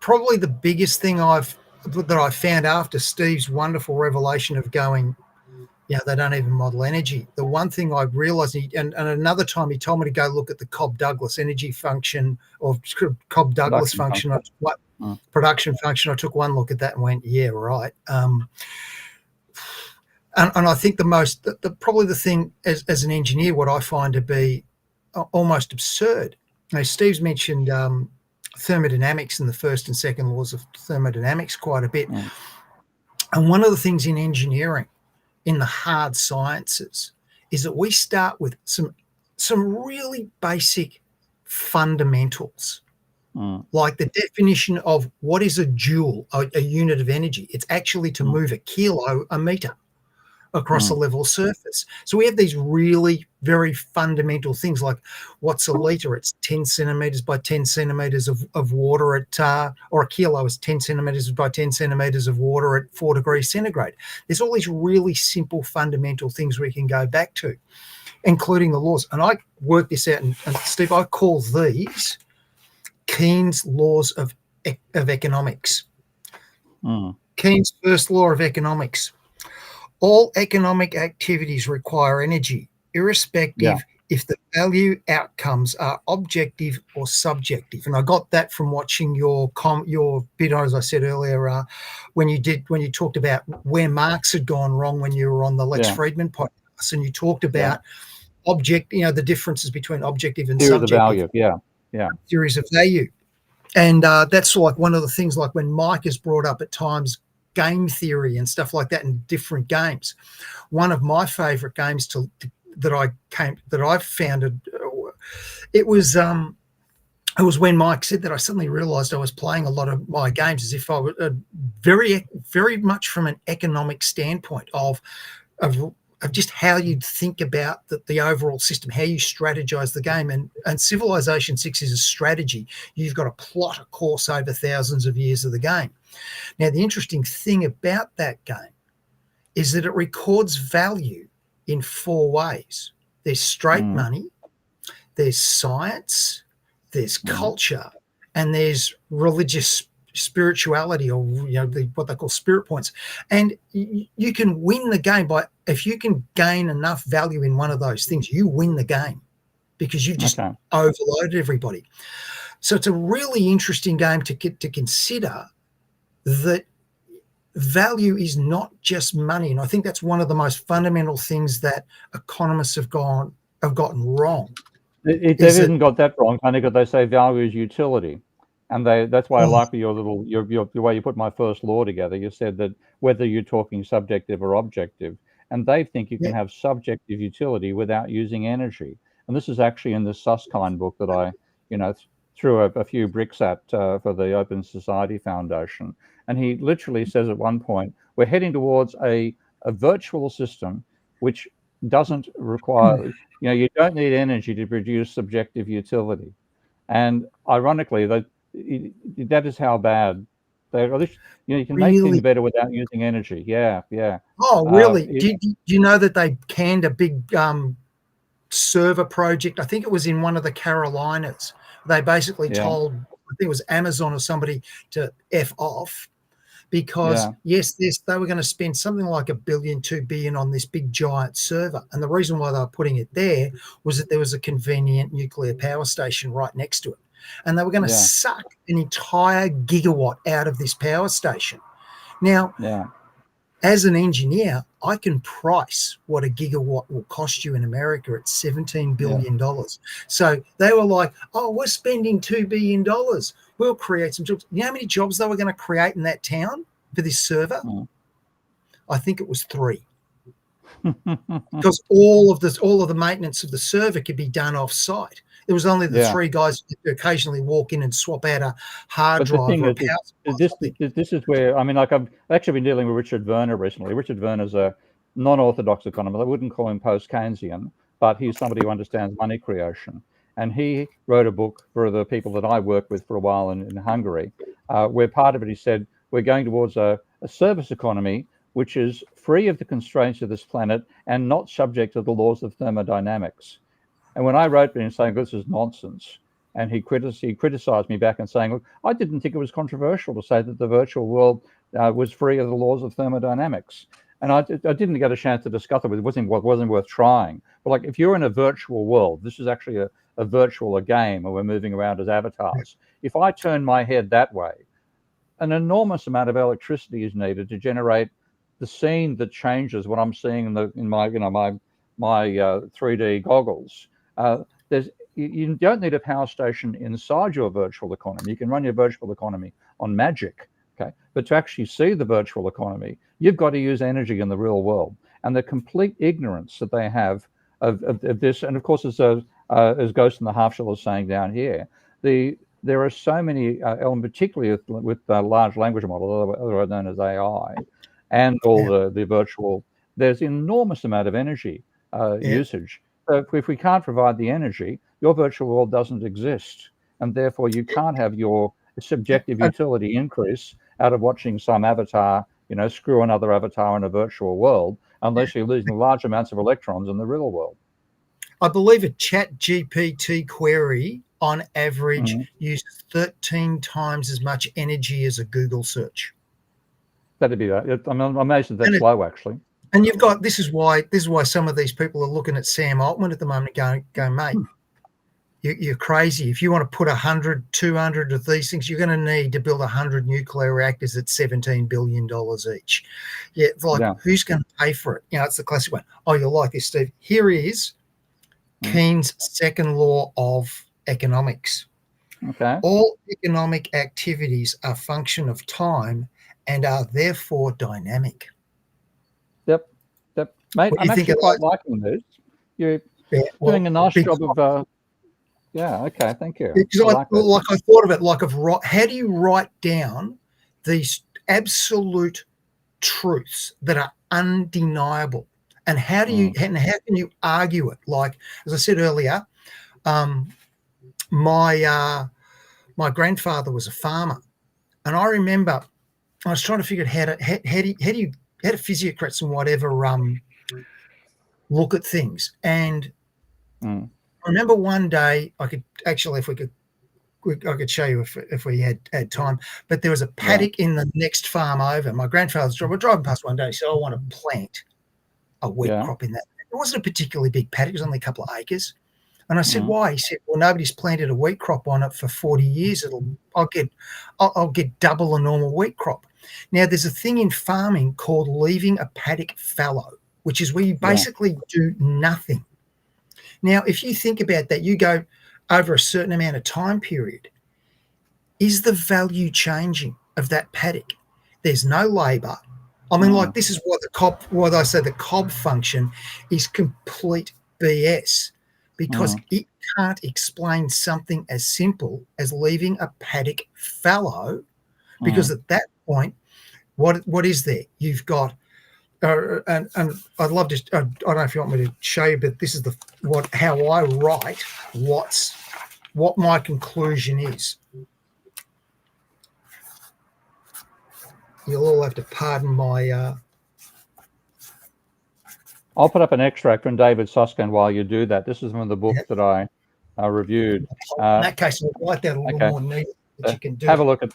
Probably the biggest thing that I found after Steve's wonderful revelation of going, they don't even model energy. The one thing I realized, and another time he told me to go look at the Cobb-Douglas energy function or Cobb-Douglas function. Production function. I took one look at that and went, yeah, right. And I think probably the thing as an engineer, what I find to be almost absurd. Steve's mentioned thermodynamics and the first and second laws of thermodynamics quite a bit. And one of the things in engineering, in the hard sciences, is that we start with some really basic fundamentals, like the definition of what is a joule, a unit of energy. It's actually to move a kilo, a meter, across a level surface. So we have these really very fundamental things like what's a litre? It's 10 centimetres by 10 centimetres of water or a kilo is 10 centimetres by 10 centimetres of water at 4 degrees centigrade. There's all these really simple fundamental things we can go back to, including the laws. And I work this out, and Steve, I call these Keynes' laws of economics. Keynes' first law of economics. All economic activities require energy, irrespective if the value outcomes are objective or subjective. And I got that from watching your bit, as I said earlier, when you talked about where Marx had gone wrong when you were on the Lex Friedman podcast, and you talked about the differences between objective and subjective. Theories of value. And that's like one of the things, like when Mike has brought up at times game theory and stuff like that in different games. One of my favorite games that I founded, it was when Mike said that, I suddenly realized I was playing a lot of my games as if I was very, very much from an economic standpoint of just how you'd think about the overall system, how you strategize the game. And Civilization 6 is a strategy. You've got to plot a course over thousands of years of the game. Now, the interesting thing about that game is that it records value in 4 ways. There's straight money, there's science, there's culture, and there's religious spirituality, or what they call spirit points. And you can win the game if you can gain enough value in one of those things, you win the game because you've just overloaded everybody. So it's a really interesting game to consider, that value is not just money. And I think that's one of the most fundamental things that economists have gotten wrong. They didn't got that wrong, only because they say value is utility. And that's why I like your way you put my first law together. You said that whether you're talking subjective or objective, and they think you can have subjective utility without using energy. And this is actually in the Susskind book that I, threw a few bricks at for the Open Society Foundation. And he literally says at one point, we're heading towards a a virtual system which doesn't require, you don't need energy to produce subjective utility. And ironically, that is how bad they are. You can make things Really? better without using energy. Yeah. Oh, really? It- Do you know that they canned a big server project? I think it was in one of the Carolinas. They basically Yeah. told, I think it was Amazon or somebody, to F off, because Yeah. yes, they were going to spend something like $1 billion, $2 billion on this big giant server. And the reason why they were putting it there was that there was a convenient nuclear power station right next to it. And they were going to Yeah. suck an entire gigawatt out of this power station. Now, Yeah. as an engineer, I can price what a gigawatt will cost you in America at $17 billion. So they were like, oh, we're spending $2 billion. We'll create some jobs. You know how many jobs they were going to create in that town for this server? Mm. I think it was 3. Because all of the maintenance of the server could be done off site. There was only the 3 guys who occasionally walk in and swap out a hard But the drive thing or a is, power. this is where, I mean, like I've actually been dealing with Richard Verner recently. Richard Verner's a non-orthodox economist. I wouldn't call him post-Keynesian, but he's somebody who understands money creation. And he wrote a book for the people that I worked with for a while in Hungary, where part of it, he said, we're going towards a service economy which is free of the constraints of this planet and not subject to the laws of thermodynamics. And when I wrote to him saying this is nonsense, and he criticized me back and saying, look, I didn't think it was controversial to say that the virtual world was free of the laws of thermodynamics. And I didn't get a chance to discuss it. It wasn't worth trying. But like, if you're in a virtual world, this is actually a game where we're moving around as avatars. If I turn my head that way, an enormous amount of electricity is needed to generate the scene that changes what I'm seeing in my 3D goggles. You don't need a power station inside your virtual economy. You can run your virtual economy on magic, okay? But to actually see the virtual economy, you've got to use energy in the real world. And the complete ignorance that they have of this, and of course, as Ghost in the Half Shell is saying down here, there are so many elements, particularly with large language models, otherwise known as AI, and all the virtual. There's enormous amount of energy usage. So if we can't provide the energy, your virtual world doesn't exist, and therefore you can't have your subjective utility increase out of watching some avatar, screw another avatar in a virtual world, unless you're losing large amounts of electrons in the real world. I believe a Chat GPT query on average uses 13 times as much energy as a Google search. That'd be that. I'm amazed that that's low, actually. And you've got, this is why some of these people are looking at Sam Altman at the moment going, mate, you're crazy. If you want to put 100, 200 of these things, you're going to need to build 100 nuclear reactors at $17 billion each. Yeah, it's like, who's going to pay for it? It's the classic one. Oh, you'll like this, Steve. Here is Keynes' second law of economics. Okay. All economic activities are a function of time and are therefore dynamic. Yep. Mate, I'm actually quite liking this. You're doing a nice job of... okay, thank you. Because I thought of it how do you write down these absolute truths that are undeniable? And how can you argue it? Like, as I said earlier, my grandfather was a farmer, and I remember I was trying to figure out how do physiocrats and whatever look at things. And I remember one day I could actually, I could show you if we had time, but there was a paddock in the next farm over. My grandfather's we're driving past one day. He said, I want to plant a wheat crop in that. It wasn't a particularly big paddock. It was only a couple of acres. And I said, why? He said, well, nobody's planted a wheat crop on it for 40 years. I'll get double a normal wheat crop. Now, there's a thing in farming called leaving a paddock fallow, which is where you basically do nothing. Now, if you think about that, you go over a certain amount of time period, is the value changing of that paddock? There's no labor. I mean, like, this is what I say the cob function is complete BS, because it can't explain something as simple as leaving a paddock fallow, because at that point, what is there? You've got and I'd love to. I don't know if you want me to show you, but this is how I write what my conclusion is. You'll all have to pardon my. I'll put up an extract from David Susskind while you do that. This is one of the books that I reviewed. In that case, I'll write that a little more neat that you can do. Have a look at.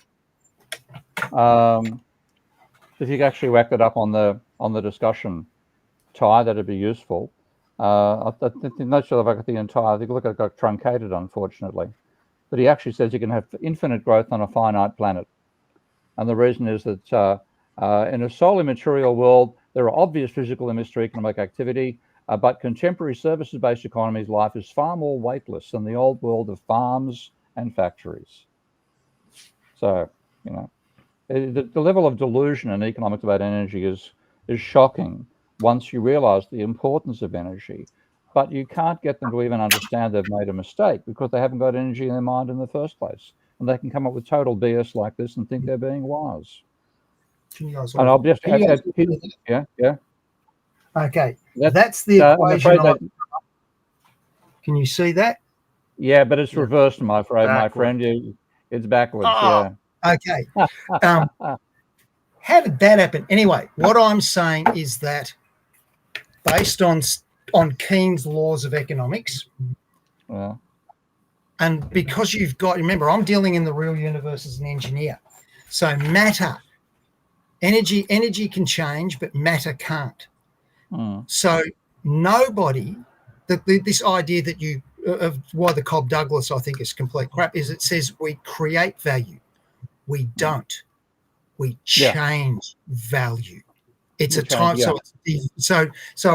If you could actually whack it up on the discussion, Ty, that'd be useful. I'm not sure if I got the entire. I think look, it got truncated, unfortunately. But he actually says you can have infinite growth on a finite planet, and the reason is that in a solely material world, there are obvious physical and mystery economic activity, but contemporary services-based economies' life is far more weightless than the old world of farms and factories. So, you know, the level of delusion in economics about energy is shocking once you realize the importance of energy. But you can't get them to even understand they've made a mistake because they haven't got energy in their mind in the first place. And they can come up with total BS like this and think they're being wise. And I'll just add, yeah. Okay, that's the equation. Can you see that? Yeah, but it's reversed, my friend. It's backwards. Oh, yeah. Okay. How did that happen? Anyway, what I'm saying is that based on Keynes' laws of economics, and because you've got, remember, I'm dealing in the real universe as an engineer, so matter, energy can change, but matter can't. So nobody, this idea that of why the Cobb Douglas I think is complete crap is it says we create value. We don't. We change value. It's a time. So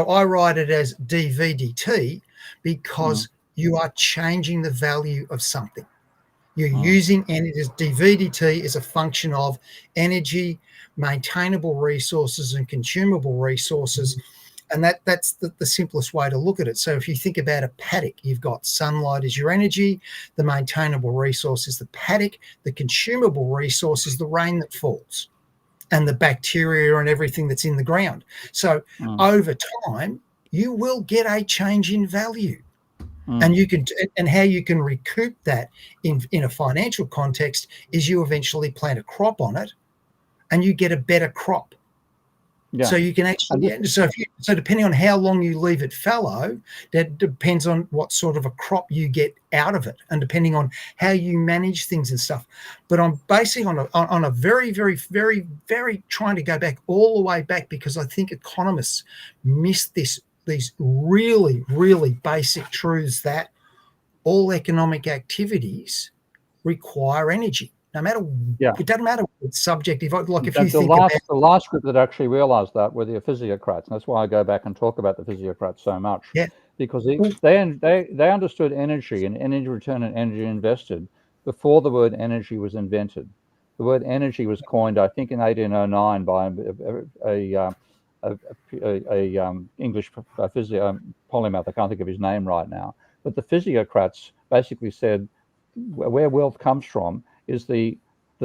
I write it as dVdt because you are changing the value of something. You're using energy. dVdt is a function of energy, maintainable resources, and consumable resources. And that's the simplest way to look at it. So if you think about a paddock, you've got sunlight as your energy, the maintainable resource is the paddock, the consumable resource is the rain that falls, and the bacteria and everything that's in the ground. So over time, you will get a change in value. And you can, and how you can recoup that in a financial context is you eventually plant a crop on it, and you get a better crop. Yeah. So you can actually, so depending on how long you leave it fallow, that depends on what sort of a crop you get out of it, and depending on how you manage things and stuff. But I'm basing on a very, very, very, very trying to go back all the way back, because I think economists miss these really, really basic truths that all economic activities require energy. No matter, it doesn't matter what it's subjective. Like if you think the last group that actually realised that were the physiocrats, and that's why I go back and talk about the physiocrats so much. Yeah, because they understood energy and energy return and energy invested before the word energy was invented. The word energy was coined, I think, in 1809 by a English polymath. I can't think of his name right now. But the physiocrats basically said where wealth comes from is the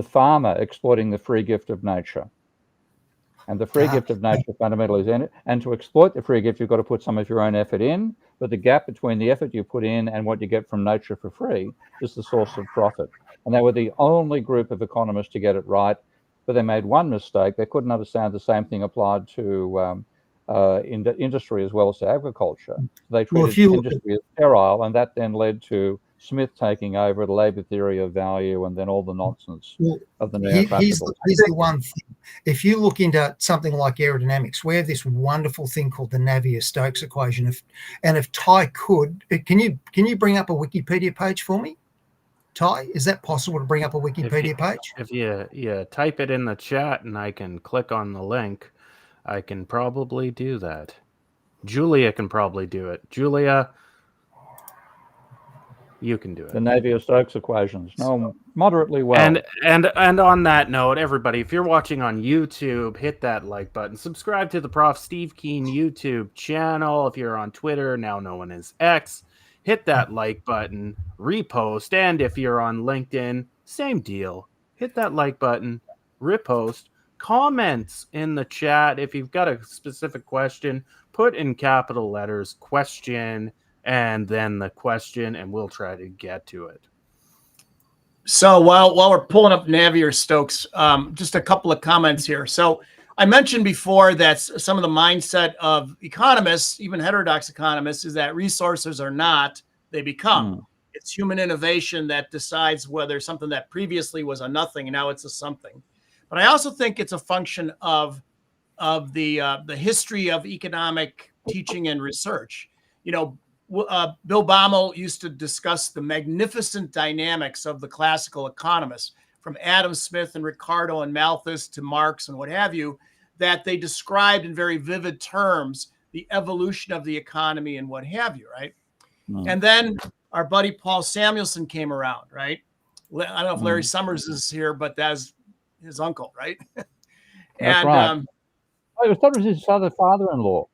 farmer exploiting the free gift of nature. And the free gift of nature fundamentally is in it. And to exploit the free gift, you've got to put some of your own effort in. But the gap between the effort you put in and what you get from nature for free is the source of profit. And they were the only group of economists to get it right. But they made one mistake. They couldn't understand the same thing applied to industry as well as to agriculture. They treated industry as sterile, and that then led to Smith taking over the labour theory of value, and then all the nonsense of the neoclassical. Here's the one thing. If you look into something like aerodynamics, we have this wonderful thing called the Navier-Stokes equation. If Ty could, can you bring up a Wikipedia page for me? Ty, is that possible to bring up a Wikipedia page? If you type it in the chat and I can click on the link, I can probably do that. Julia can probably do it. Julia, you can do it. The Navier-Stokes equations. No, moderately well. And on that note, everybody, if you're watching on YouTube, hit that like button. Subscribe to the Prof. Steve Keen YouTube channel. If you're on Twitter, now known as X, hit that like button, repost. And if you're on LinkedIn, same deal. Hit that like button, repost, comments in the chat. If you've got a specific question, put in capital letters question and then the question, and we'll try to get to it. So while we're pulling up Navier Stokes, just a couple of comments here. So I mentioned before that some of the mindset of economists, even heterodox economists, is that resources are not, they become. It's human innovation that decides whether something that previously was a nothing and now it's a something. But I also think it's a function of the history of economic teaching and research. You know, Bill Baumol used to discuss the magnificent dynamics of the classical economists, from Adam Smith and Ricardo and Malthus to Marx and what have you, that they described in very vivid terms the evolution of the economy and what have you, right? And then our buddy Paul Samuelson came around, right? I don't know if Larry Summers is here, but that's his uncle, right? That's right. I thought it was his father-in-law.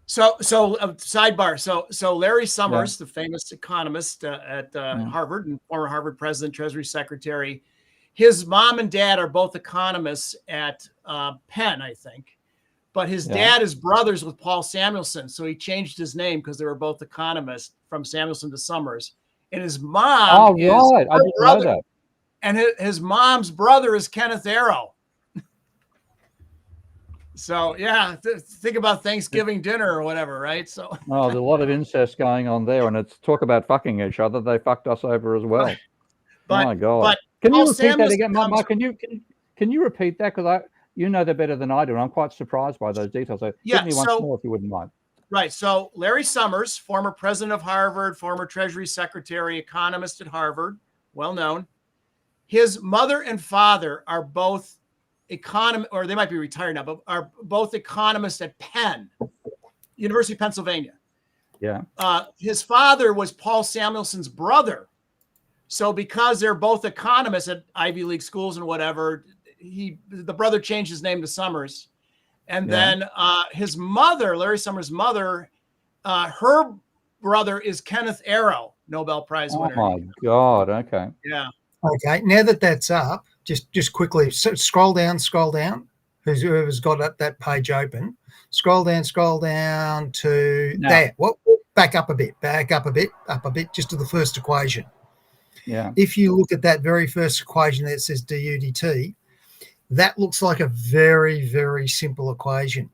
So sidebar. So Larry Summers, the famous economist at Harvard and former Harvard president, Treasury Secretary, his mom and dad are both economists at Penn, I think. But his dad is brothers with Paul Samuelson, so he changed his name because they were both economists from Samuelson to Summers. And his mom is right. I didn't know that. And his mom's brother is Kenneth Arrow. So yeah, think about Thanksgiving dinner or whatever, right? So there's a lot of incest going on there, and it's talk about fucking each other. They fucked us over as well. My God! But can you Paul repeat that Samuelson again, Mark? Can you repeat that, because you know that better than I do, and I'm quite surprised by those details. So give me once more, if you wouldn't mind. Right. So Larry Summers, former president of Harvard, former Treasury Secretary, economist at Harvard, well known. His mother and father are both or they might be retired now, but are both economists at Penn, University of Pennsylvania. Yeah. His father was Paul Samuelson's brother. So because they're both economists at Ivy League schools and whatever, the brother changed his name to Summers. And then his mother, Larry Summers' mother, her brother is Kenneth Arrow, Nobel Prize winner. Oh my God. Okay. Yeah. Okay. Now that's up, just quickly scroll down. Whoever's got that page open, scroll down to that. What? Back up a bit, just to the first equation. Yeah. If you look at that very first equation that says du dt, that looks like a very, very simple equation.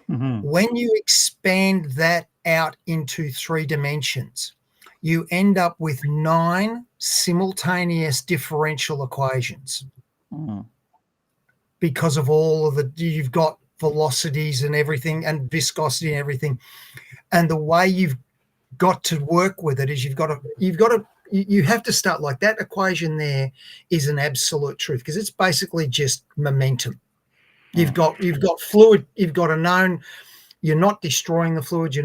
When you expand that out into 3 dimensions, you end up with 9 simultaneous differential equations because of all of you've got velocities and everything and viscosity and everything. And the way you've got to work with it is you have to start like that. Equation there is an absolute truth, because it's basically just momentum. You've got fluid, you've got a known, you're not destroying the fluid,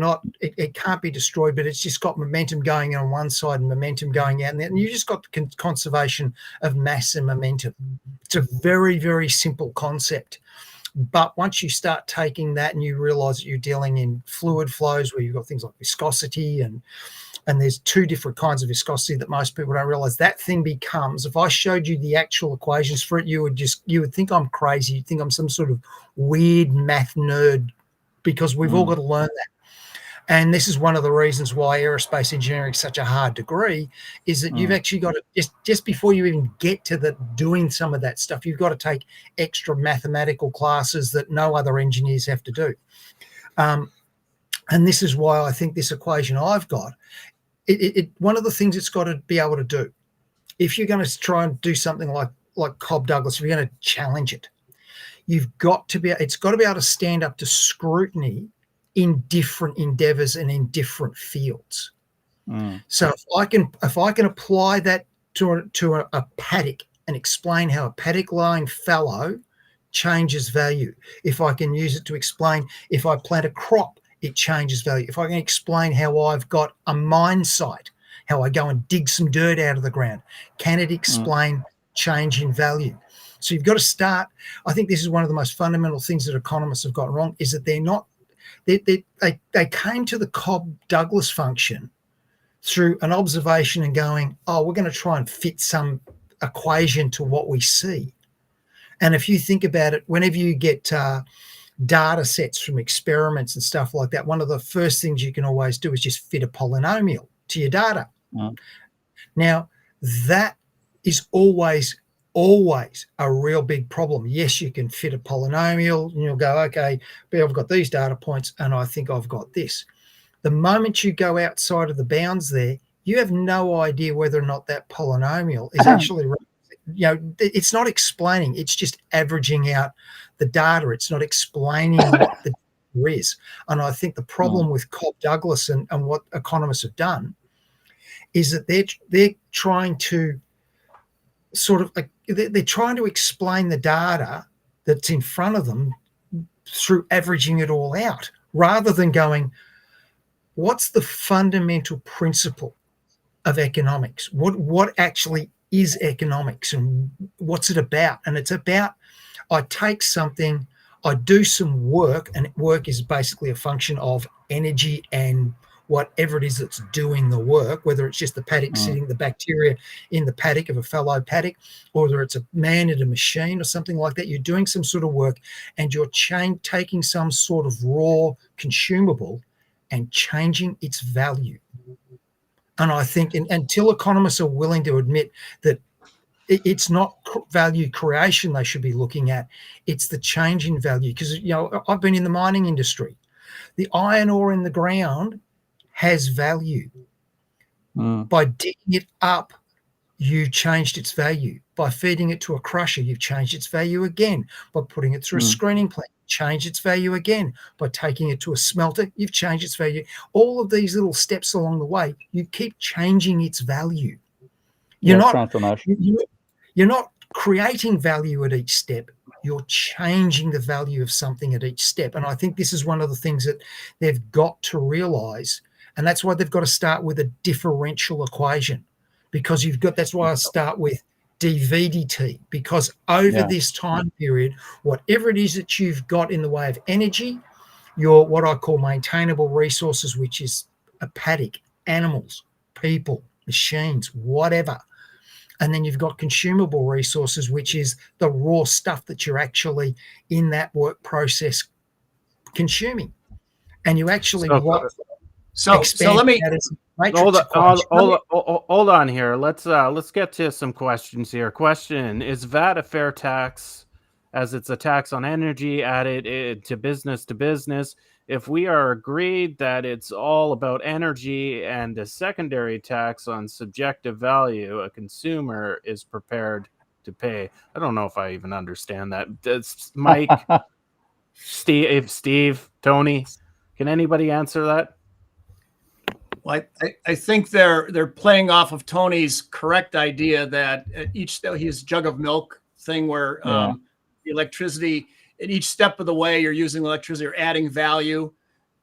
it can't be destroyed, but it's just got momentum going on one side and momentum going out, and you just got the conservation of mass and momentum. It's a very, very simple concept. But once you start taking that and you realize that you're dealing in fluid flows where you've got things like viscosity and there's 2 different kinds of viscosity that most people don't realize, that thing becomes, if I showed you the actual equations for it, you would think I'm crazy. You'd think I'm some sort of weird math nerd, because we've all got to learn that. And this is one of the reasons why aerospace engineering is such a hard degree, is that you've actually got to, just before you even get to doing some of that stuff, you've got to take extra mathematical classes that no other engineers have to do. And this is why I think this equation I've got, one of the things it's got to be able to do, if you're going to try and do something like Cobb Douglas, if you're going to challenge it, it's got to be able to stand up to scrutiny in different endeavors and in different fields. So if I can apply that to a paddock and explain how a paddock line fallow changes value, if I can use it to explain if I plant a crop, it changes value. If I can explain how I've got a mine site, how I go and dig some dirt out of the ground, can it explain change in value? So you've got to start. I think this is one of the most fundamental things that economists have got wrong, is that they came to the Cobb-Douglas function through an observation and going, we're going to try and fit some equation to what we see. And if you think about it, whenever you get data sets from experiments and stuff like that, one of the first things you can always do is just fit a polynomial to your data. Mm. Now, that is always a real big problem. Yes, you can fit a polynomial and you'll go, okay, but I've got these data points and I think I've got this. The moment you go outside of the bounds there, you have no idea whether or not that polynomial is actually, it's not explaining, it's just averaging out the data. It's not explaining what the data is. And I think the problem with Cobb Douglas and what economists have done is that they're trying to sort of they're trying to explain the data that's in front of them through averaging it all out, rather than going, what's the fundamental principle of economics? What actually is economics and what's it about? And it's about, I take something, I do some work, and work is basically a function of energy and whatever it is that's doing the work, whether it's just the paddock sitting, the bacteria in the paddock of a fallow paddock, or whether it's a man in a machine or something like that. You're doing some sort of work and you're taking some sort of raw consumable and changing its value. And I think until economists are willing to admit that it's not value creation they should be looking at, it's the change in value. Because, I've been in the mining industry. The iron ore in the ground has value. By digging it up, you changed its value. By feeding it to a crusher, you've changed its value again. By putting it through a screening plant, changed its value again. By taking it to a smelter, you've changed its value. All of these little steps along the way, you keep changing its value. You're not creating value at each step. You're changing the value of something at each step. And I think this is one of the things that they've got to realize. And that's why they've got to start with a differential equation, because that's why I start with dVdt, because over this time period, whatever it is that you've got in the way of energy, your what I call maintainable resources, which is a paddock, animals, people, machines, whatever. And then you've got consumable resources, which is the raw stuff that you're actually in that work process consuming. And you actually So let me hold on here. Let's get to some questions here. Question: is VAT a fair tax, as it's a tax on energy added to business? If we are agreed that it's all about energy and a secondary tax on subjective value, a consumer is prepared to pay. I don't know if I even understand that. Does Mike, Steve, Tony, can anybody answer that? Well, I think they're playing off of Tony's correct idea that at his jug of milk thing, where the electricity at each step of the way you're using electricity or adding value.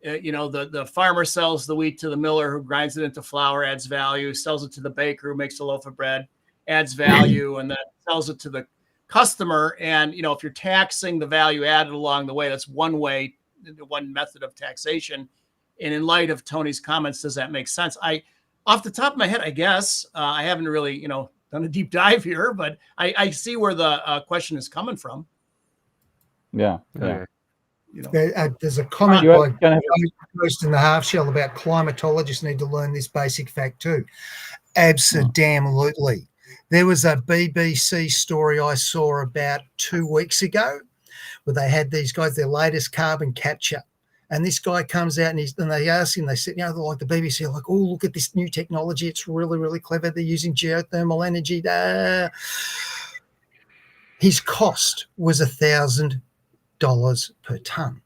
The farmer sells the wheat to the miller, who grinds it into flour, adds value, sells it to the baker, who makes a loaf of bread, adds value, and then sells it to the customer. And if you're taxing the value added along the way, that's one method of taxation. And in light of Tony's comments, does that make sense? Off the top of my head, I guess I haven't really, done a deep dive here, but I see where the question is coming from. Yeah. There's a comment by Post in the Half Shell about climatologists need to learn this basic fact too. Absolutely. There was a BBC story I saw about 2 weeks ago where they had these guys, their latest carbon capture. And this guy comes out and they ask him, they said, like the BBC, like, oh, look at this new technology. It's really, really clever. They're using geothermal energy. His cost was $1,000 per tonne.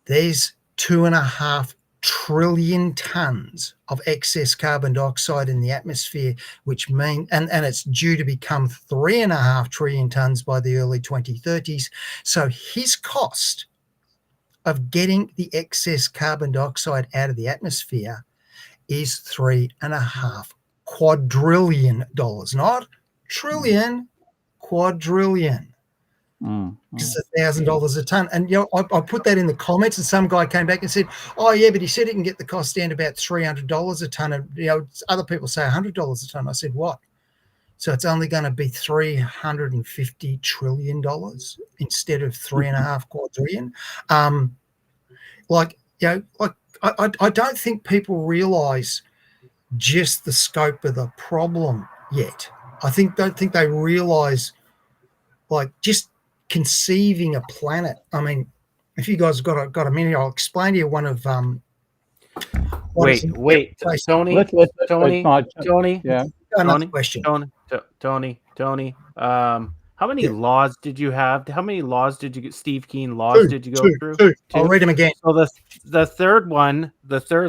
There's 2.5 trillion tonnes of excess carbon dioxide in the atmosphere, which means, and it's due to become 3.5 trillion tonnes by the early 2030s. So his cost of getting the excess carbon dioxide out of the atmosphere is $3.5 quadrillion, not trillion, quadrillion. It's $1,000 a ton. And I put that in the comments, and some guy came back and said, oh yeah, but he said he can get the cost down to about $300 a ton. And other people say $100 a ton. I said, what? So it's only going to be $350 trillion instead of 3.5 quadrillion. I don't think people realize just the scope of the problem yet. Don't think they realize, like, just conceiving a planet. I mean, if you guys got a minute, I'll explain to you one of Wait, Tony, Let's Tony, Mike. Tony, Yeah. another question. Tony. How many Yeah. laws did you have? How many laws did you get? Steve Keen laws did you go through? Two. I'll read them again. So the third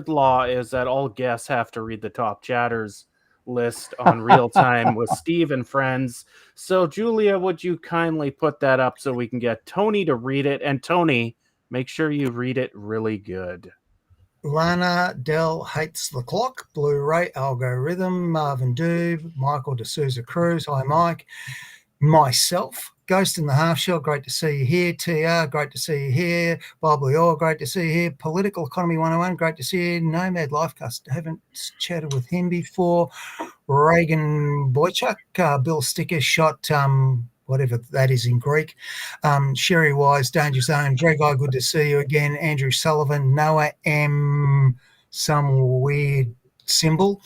law is that all guests have to read the top chatters list on real time with Steve and friends. So Julia, would you kindly put that up so we can get Tony to read it? And Tony, make sure you read it really good. Lana Dell hates the clock. Blue Ray algorithm. Marvin Doob. Michael D'Souza Cruz. Hi, Mike. Myself. Ghost in the Half Shell, great to see you here. TR, great to see you here. Bob Leor, great to see you here. Political Economy 101, great to see you. Nomad Lifecast, haven't chatted with him before. Reagan Boychuk, Bill Sticker shot, whatever that is in Greek. Sherry Wise, Danger Zone. Greg I, good to see you again. Andrew Sullivan, Noah M, some weird symbol.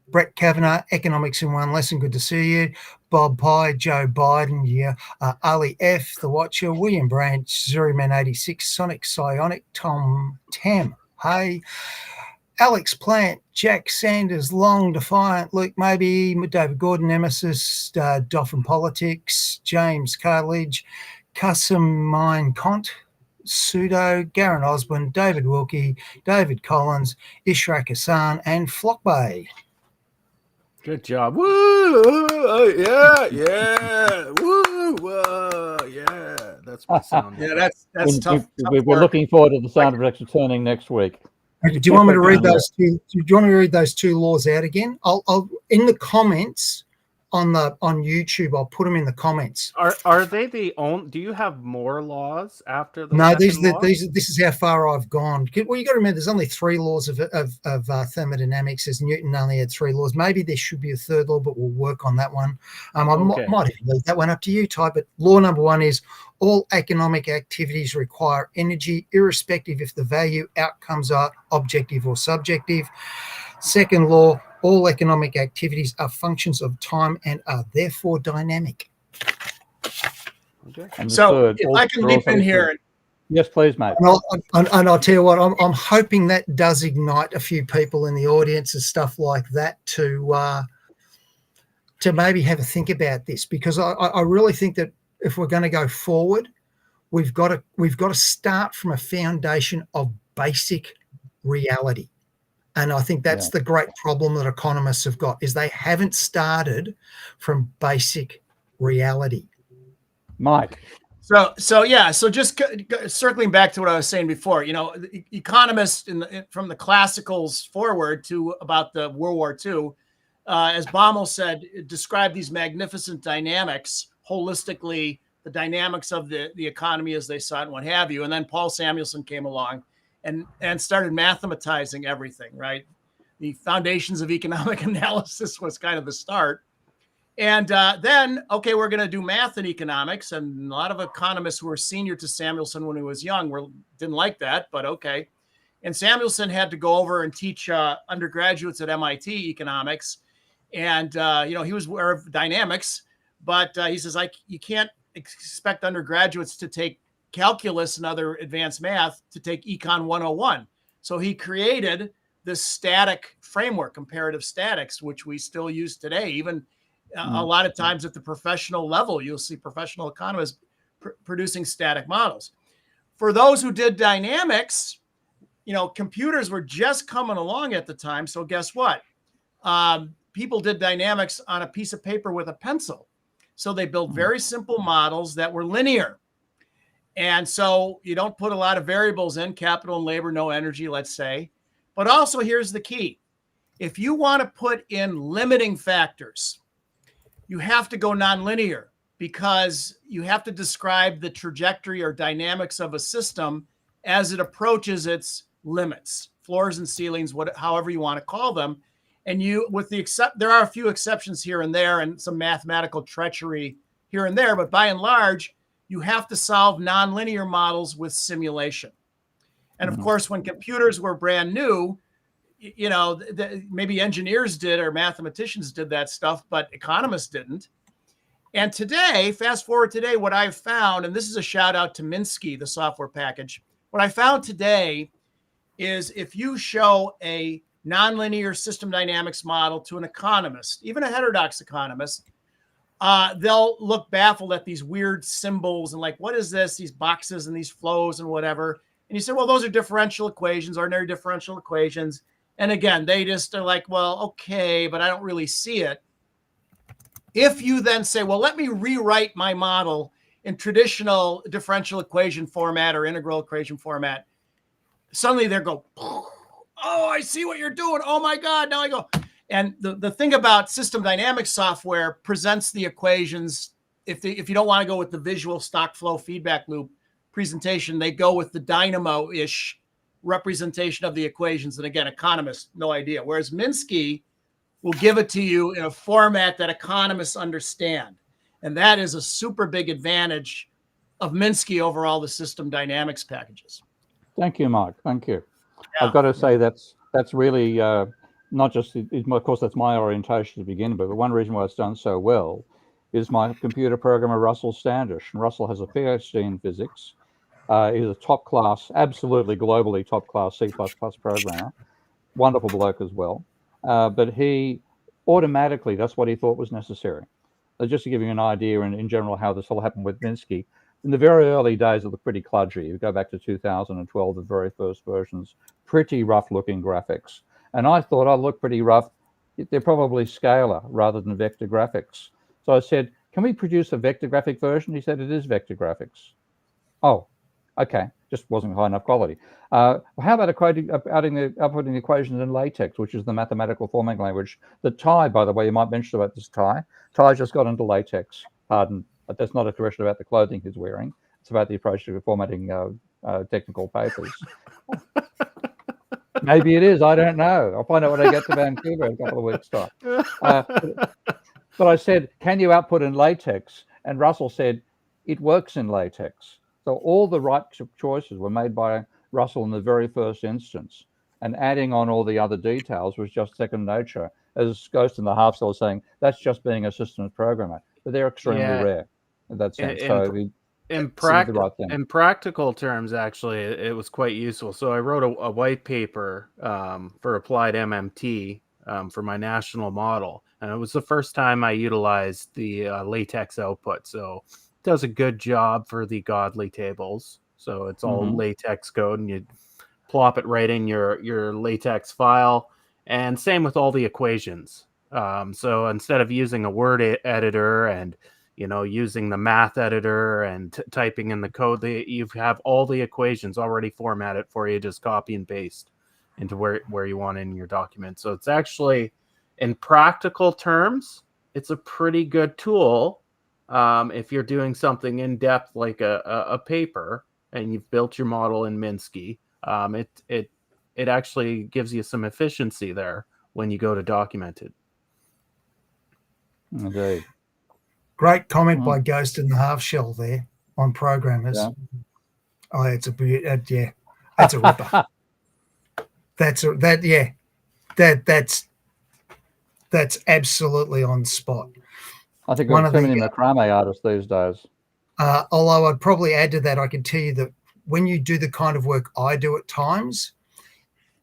Brett Kavanagh, Economics in One Lesson, good to see you. Bob Pye, Joe Biden, yeah. Ali F, The Watcher, William Branch, Zuriman86, Sonic Psionic, Tom Tam, hey. Alex Plant, Jack Sanders, Long Defiant, Luke Maybe, David Gordon, Nemesis, Doffin Politics, James Cartledge, Cussom Mine Cont, Pseudo, Garen Osborne, David Wilkie, David Collins, Ishraq Hassan, and Flock Bay. Good job. Woo! Yeah. Woo! Yeah. That's my sound. Yeah, that's tough. We're looking forward to the sound effects returning next week. Do you want me to read those two? Do you want me to read those two laws out again? I'll in the comments on YouTube. I'll put them in the comments. Are they the only? Do you have more laws after the? No, second law? this is how far I've gone. Well, you got to remember, there's only 3 laws of thermodynamics. As Newton only had 3 laws. Maybe there should be a third law, but we'll work on that one. I might even leave that one up to you, Ty. But law number 1 is all economic activities require energy, irrespective if the value outcomes are objective or subjective. Second law, all economic activities are functions of time and are therefore dynamic. Okay. So if I can leap in here. Yes, please, mate. And I'll tell you what, I'm hoping that does ignite a few people in the audience and stuff like that to maybe have a think about this, because I really think that if we're going to go forward, we've got to start from a foundation of basic reality. And I think that's the great problem that economists have got, is they haven't started from basic reality. Mike. So just circling back to what I was saying before, economists from the classicals forward to about the World War II, as Baumol said, describe these magnificent dynamics holistically, the dynamics of the economy as they saw it and what have you. And then Paul Samuelson came along and started mathematizing everything, right? The foundations of economic analysis was kind of the start. And then, okay, we're going to do math and economics. And a lot of economists who were senior to Samuelson when he was young didn't like that, but okay. And Samuelson had to go over and teach undergraduates at MIT economics. And, he was aware of dynamics, but he says, you can't expect undergraduates to take calculus and other advanced math to take Econ 101. So he created this static framework, comparative statics, which we still use today. Even a lot of times at the professional level, you'll see professional economists producing static models. For those who did dynamics, computers were just coming along at the time. So guess what? People did dynamics on a piece of paper with a pencil. So they built very simple models that were linear. And so you don't put a lot of variables in, capital and labor, no energy, let's say. But also here's the key. If you want to put in limiting factors, you have to go nonlinear, because you have to describe the trajectory or dynamics of a system as it approaches its limits, floors and ceilings, however you want to call them. And you, with the there are a few exceptions here and there and some mathematical treachery here and there, but by and large, you have to solve nonlinear models with simulation. And of course, when computers were brand new, you know, maybe engineers did or mathematicians did that stuff, but economists didn't. And today, fast forward today, what I've found, and this is a shout out to Minsky, the software package. What I found today is if you show a nonlinear system dynamics model to an economist, even a heterodox economist, they'll look baffled at these weird symbols and like, what is this? These boxes and these flows and whatever. And you say, well, those are differential equations, ordinary differential equations. And again, they just are like, well, okay, but I don't really see it. If you then say, well, let me rewrite my model in traditional differential equation format or integral equation format, suddenly they go, oh, I see what you're doing. Oh my God, now I go. And the thing about system dynamics software presents the equations. If you don't want to go with the visual stock flow feedback loop presentation, they go with the dynamo-ish representation of the equations. And again, economists, no idea. Whereas Minsky will give it to you in a format that economists understand. And that is a super big advantage of Minsky over all the system dynamics packages. Thank you, Mark. Thank you. Yeah. I've got to say that's really not just, of course, that's my orientation to begin with, but one reason why it's done so well is my computer programmer, Russell Standish. And Russell has a PhD in physics. He's a top class, absolutely globally top class C++ programmer. Wonderful bloke as well. But he automatically, that's what he thought was necessary. Just to give you an idea in general how this all happened with Minsky, in the very early days, it looked pretty kludgy. You go back to 2012, the very first versions, pretty rough looking graphics. And I thought, oh, look pretty rough. They're probably scalar rather than vector graphics. So I said, can we produce a vector graphic version? He said, it is vector graphics. Oh, okay, just wasn't high enough quality. How about outputting the equations in LaTeX, which is the mathematical formatting language that Ty, by the way, you might mention about this, Ty just got into LaTeX. Pardon, but that's not a question about the clothing he's wearing. It's about the approach to formatting technical papers. Maybe it is, I don't know. I'll find out when I get to Vancouver in a couple of weeks' time. But I said, can you output in LaTeX? And Russell said, it works in LaTeX. So all the right choices were made by Russell in the very first instance. And adding on all the other details was just second nature. As Ghost in the Half Cell was saying, that's just being a systems programmer. But they're extremely rare in that sense. In practical terms, actually, it was quite useful. So I wrote a white paper for applied MMT for my national model. And it was the first time I utilized the LaTeX output. So it does a good job for the godly tables. So it's all LaTeX code, and you plop it right in your LaTeX file. And same with all the equations. So instead of using a word editor and using the math editor and typing in the code, you have all the equations already formatted for you. Just copy and paste into where you want in your document. So it's actually, in practical terms, it's a pretty good tool if you're doing something in depth like a paper and you've built your model in Minsky. It actually gives you some efficiency there when you go to document it. Indeed. Great comment by Ghost in the Half Shell there on programmers. Yeah. Oh, it's a that's a ripper. That's absolutely on spot. I think there's too many macrame artists these days. Although I'd probably add to that, I can tell you that when you do the kind of work I do at times,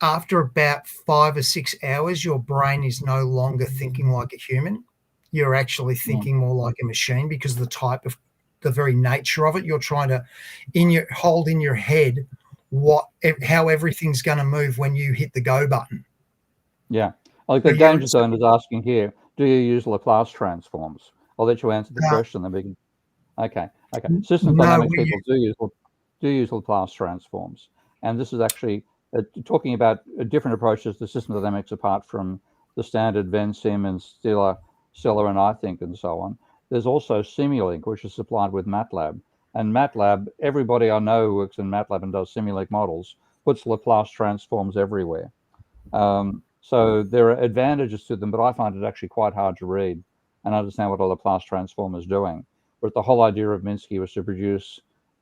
after about 5 or 6 hours, your brain is no longer thinking like a human. You're actually thinking more like a machine because the very nature of it. You're trying to hold in your head how everything's going to move when you hit the go button. Yeah. Like the danger zone is asking here, do you use Laplace transforms? I'll let you answer the question. Then we can. Okay. System dynamics people do use Laplace transforms, and this is actually talking about different approaches to system dynamics apart from the standard VenSim and Stellar and I think and so on. There's also Simulink, which is supplied with MATLAB. And MATLAB, everybody I know who works in MATLAB and does Simulink models puts Laplace transforms everywhere. So there are advantages to them, but I find it actually quite hard to read and understand what a Laplace transform is doing. But the whole idea of Minsky was to produce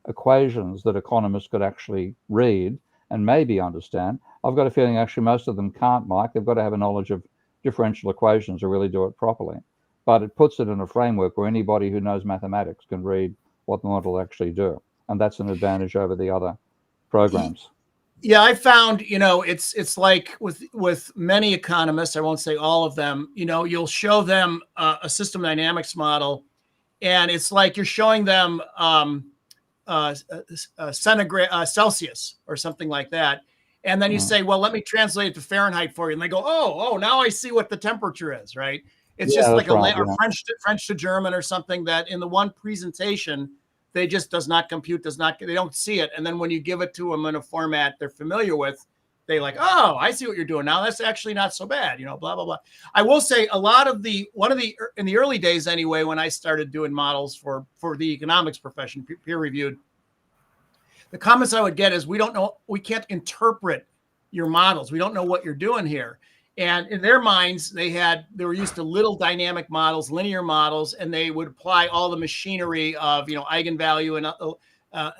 equations that economists could actually read and maybe understand. I've got a feeling actually most of them can't, Mike. They've got to have a knowledge of differential equations to really do it properly. But it puts it in a framework where anybody who knows mathematics can read what the model actually do. And that's an advantage over the other programs. Yeah, I found, it's like with many economists, I won't say all of them, you'll show them a system dynamics model, and it's like you're showing them Celsius or something like that. And then you say, well, let me translate it to Fahrenheit for you. And they go, oh, now I see what the temperature is, right? It's just like or French to German or something that in the one presentation, they just does not compute, they don't see it. And then when you give it to them in a format they're familiar with, they like, oh, I see what you're doing now. That's actually not so bad, blah, blah, blah. I will say in the early days anyway, when I started doing models for the economics profession, peer reviewed, the comments I would get is, we don't know, we can't interpret your models. We don't know what you're doing here. And in their minds, they were used to little dynamic models, linear models, and they would apply all the machinery of, eigenvalue and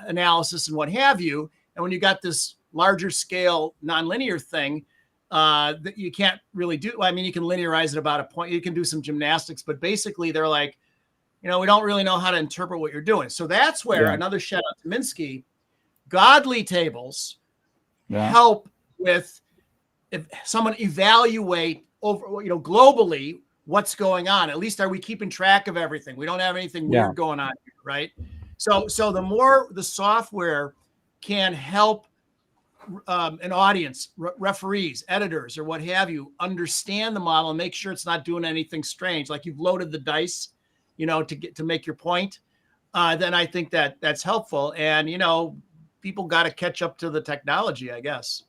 analysis and what have you. And when you got this larger scale nonlinear thing that you can't really do, I mean, you can linearize it about a point, you can do some gymnastics, but basically they're like, we don't really know how to interpret what you're doing. So that's where another shout out to Minsky, godly tables help with, if someone evaluate over, globally what's going on. At least are we keeping track of everything? We don't have anything weird going on here, right? So the more the software can help an audience, referees, editors, or what have you, understand the model and make sure it's not doing anything strange, like you've loaded the dice, to make your point, then I think that's helpful. And people got to catch up to the technology, I guess.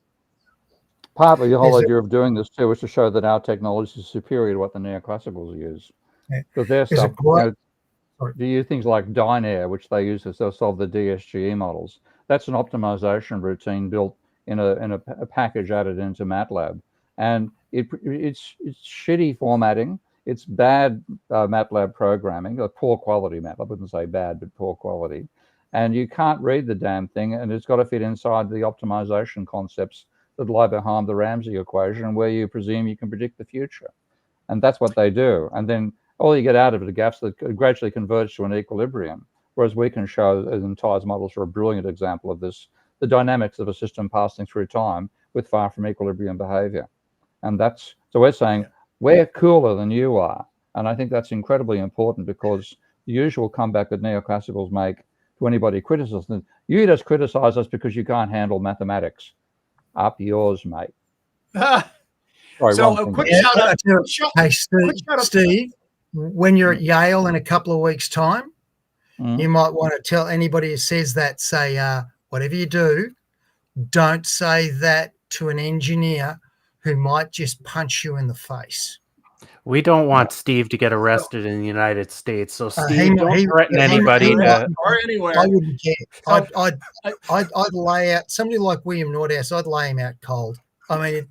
Partly the whole idea of doing this too is to show that our technology is superior to what the neoclassicals use. Because their stuff, they use things like Dynair, which they use to solve the DSGE models. That's an optimization routine built in a package added into MATLAB, and it's shitty formatting. It's bad MATLAB programming, or poor quality MATLAB. I wouldn't say bad, but poor quality. And you can't read the damn thing, and it's got to fit inside the optimization concepts that lie behind the Ramsey equation, where you presume you can predict the future. And that's what they do. And then all you get out of it are gaps that gradually converge to an equilibrium, whereas we can show, as Ty's models are a brilliant example of this, the dynamics of a system passing through time with far from equilibrium behavior. And so we're saying, we're cooler than you are. And I think that's incredibly important, because the usual comeback that neoclassicals make to anybody criticizing, you just criticize us because you can't handle mathematics. Up yours, mate. Sorry, so a quick shout out. Hey, Steve, when you're at Yale in a couple of weeks' time, you might want to tell anybody who says that, say, whatever you do, don't say that to an engineer who might just punch you in the face. We don't want Steve to get arrested in the United States. So Steve, don't threaten anybody or anywhere. I wouldn't care. I'd lay out somebody like William Nordhaus. I'd lay him out cold. I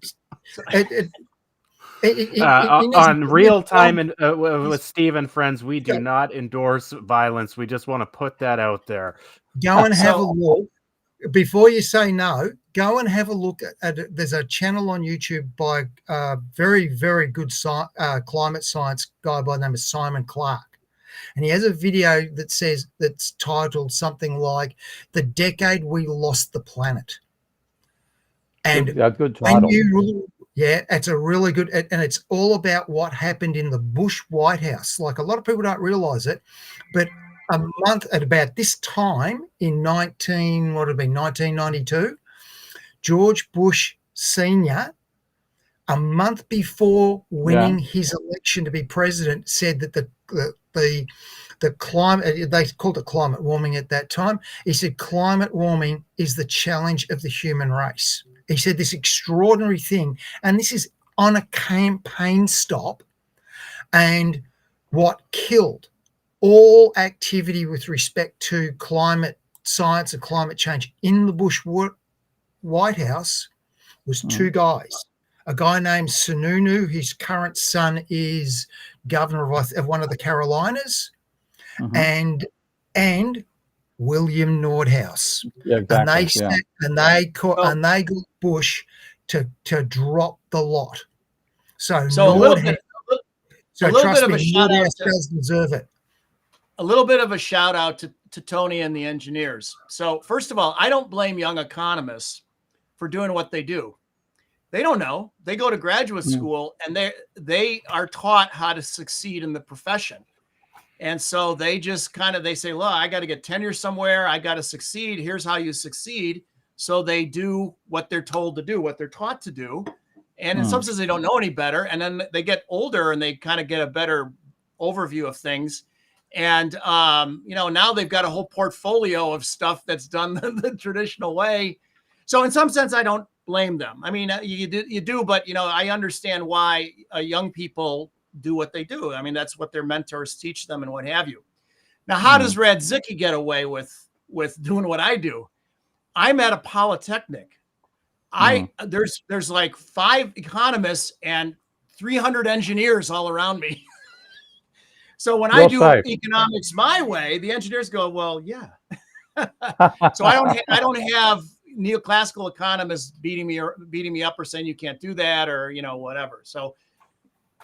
mean, on real time and with Steve and friends, we do not endorse violence. We just want to put that out there. Go and have a look. Before you say no, go and have a look at there's a channel on YouTube by a very, very good climate science guy by the name of Simon Clark. And he has a video that's titled something like "The Decade We Lost the Planet." And good title. It's a really good, and it's all about what happened in the Bush White House. Like, a lot of people don't realize it, but a month at about this time in 1992, George Bush Sr., a month before winning his election to be president, said that the climate, they called it climate warming at that time. He said climate warming is the challenge of the human race. He said this extraordinary thing, and this is on a campaign stop, and what killed all activity with respect to climate science and climate change in the Bush White House was two guys, a guy named Sununu. His current son is governor of one of the Carolinas, Mhm. and William Nordhaus. Yeah, And they exactly. Yeah. sat and they So- got Bush to drop the lot. So So a little Nordhaus. bit, So a little trust bit of me, a shout out Nordhaus to- does deserve it. a little bit of a shout out to Tony and the engineers. So first of all, I don't blame young economists for doing what they do. They don't know. They go to graduate school and they are taught how to succeed in the profession. And so they just they say, look, I got to get tenure somewhere. I got to succeed. Here's how you succeed. So they do what they're told to do, what they're taught to do. And in some sense, they don't know any better. And then they get older and they kind of get a better overview of things. And, now they've got a whole portfolio of stuff that's done the traditional way. So in some sense, I don't blame them. I mean, you do, but, I understand why young people do what they do. I mean, that's what their mentors teach them and what have you. Now, how does Radzicki get away with doing what I do? I'm at a polytechnic. There's like 5 economists and 300 engineers all around me. So when I do economics my way, the engineers go, well, yeah. So I don't have neoclassical economists beating me up or saying you can't do that or whatever. So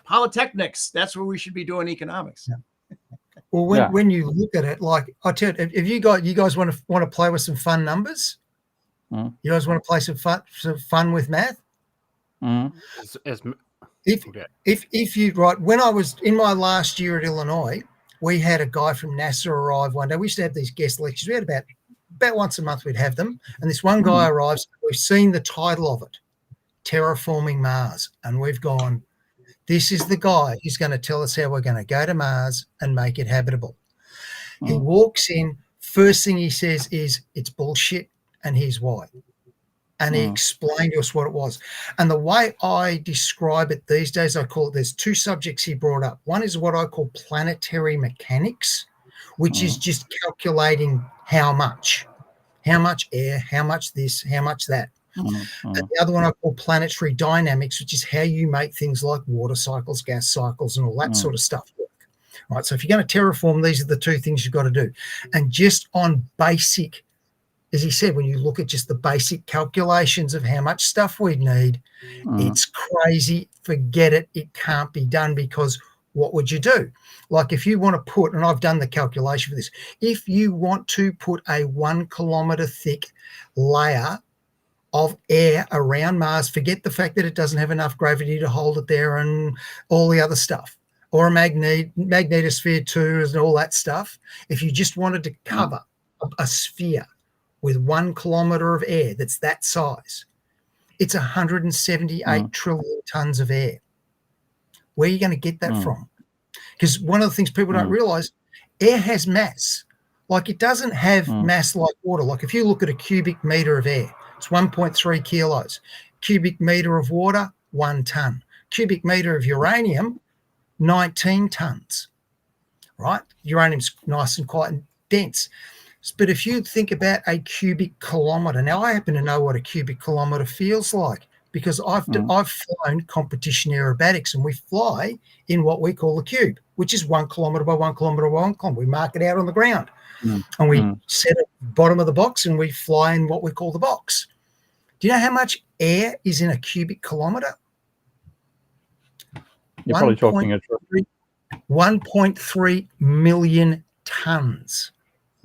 polytechnics, that's where we should be doing economics. Yeah. Well, when you look at it, like I tell you, if you guys want to play with some fun numbers, you guys want to play some fun with math. If you when I was in my last year at Illinois, we had a guy from NASA arrive one day. We used to have these guest lectures. We had about once a month we'd have them, and this one guy arrives. We've seen the title of it, Terraforming Mars, and we've gone, this is the guy who's going to tell us how we're going to go to Mars and make it habitable. He walks in, first thing he says is, it's bullshit, and here's why. And he explained to us what it was. And the way I describe it these days, I call it, there's 2 subjects he brought up. One is what I call planetary mechanics, which is just calculating how much air, how much this, how much that. And the other one I call planetary dynamics, which is how you make things like water cycles, gas cycles, and all that sort of stuff work. Right. So if you're going to terraform, these are the 2 things you've got to do. And just on basic, as he said, when you look at just the basic calculations of how much stuff we'd need, it's crazy. Forget it. It can't be done, because what would you do? Like if you want to put, and I've done the calculation for this, if you want to put a 1 kilometer thick layer of air around Mars, forget the fact that it doesn't have enough gravity to hold it there and all the other stuff, or a magnetosphere too, and all that stuff. If you just wanted to cover a sphere with 1 kilometer of air that's that size, it's 178 trillion tons of air. Where are you going to get that from? Because one of the things people don't realize, air has mass. Like it doesn't have mass like water. Like if you look at a cubic meter of air, it's 1.3 kilos. Cubic meter of water, 1 ton. Cubic meter of uranium, 19 tons. Right? Uranium's nice and quite dense. But if you think about a cubic kilometre, now I happen to know what a cubic kilometre feels like, because I've flown competition aerobatics, and we fly in what we call a cube, which is 1 kilometre by 1 kilometre by 1 kilometre. We mark it out on the ground, and we set it bottom of the box, and we fly in what we call the box. Do you know how much air is in a cubic kilometre? You're probably talking 1.3 million tons.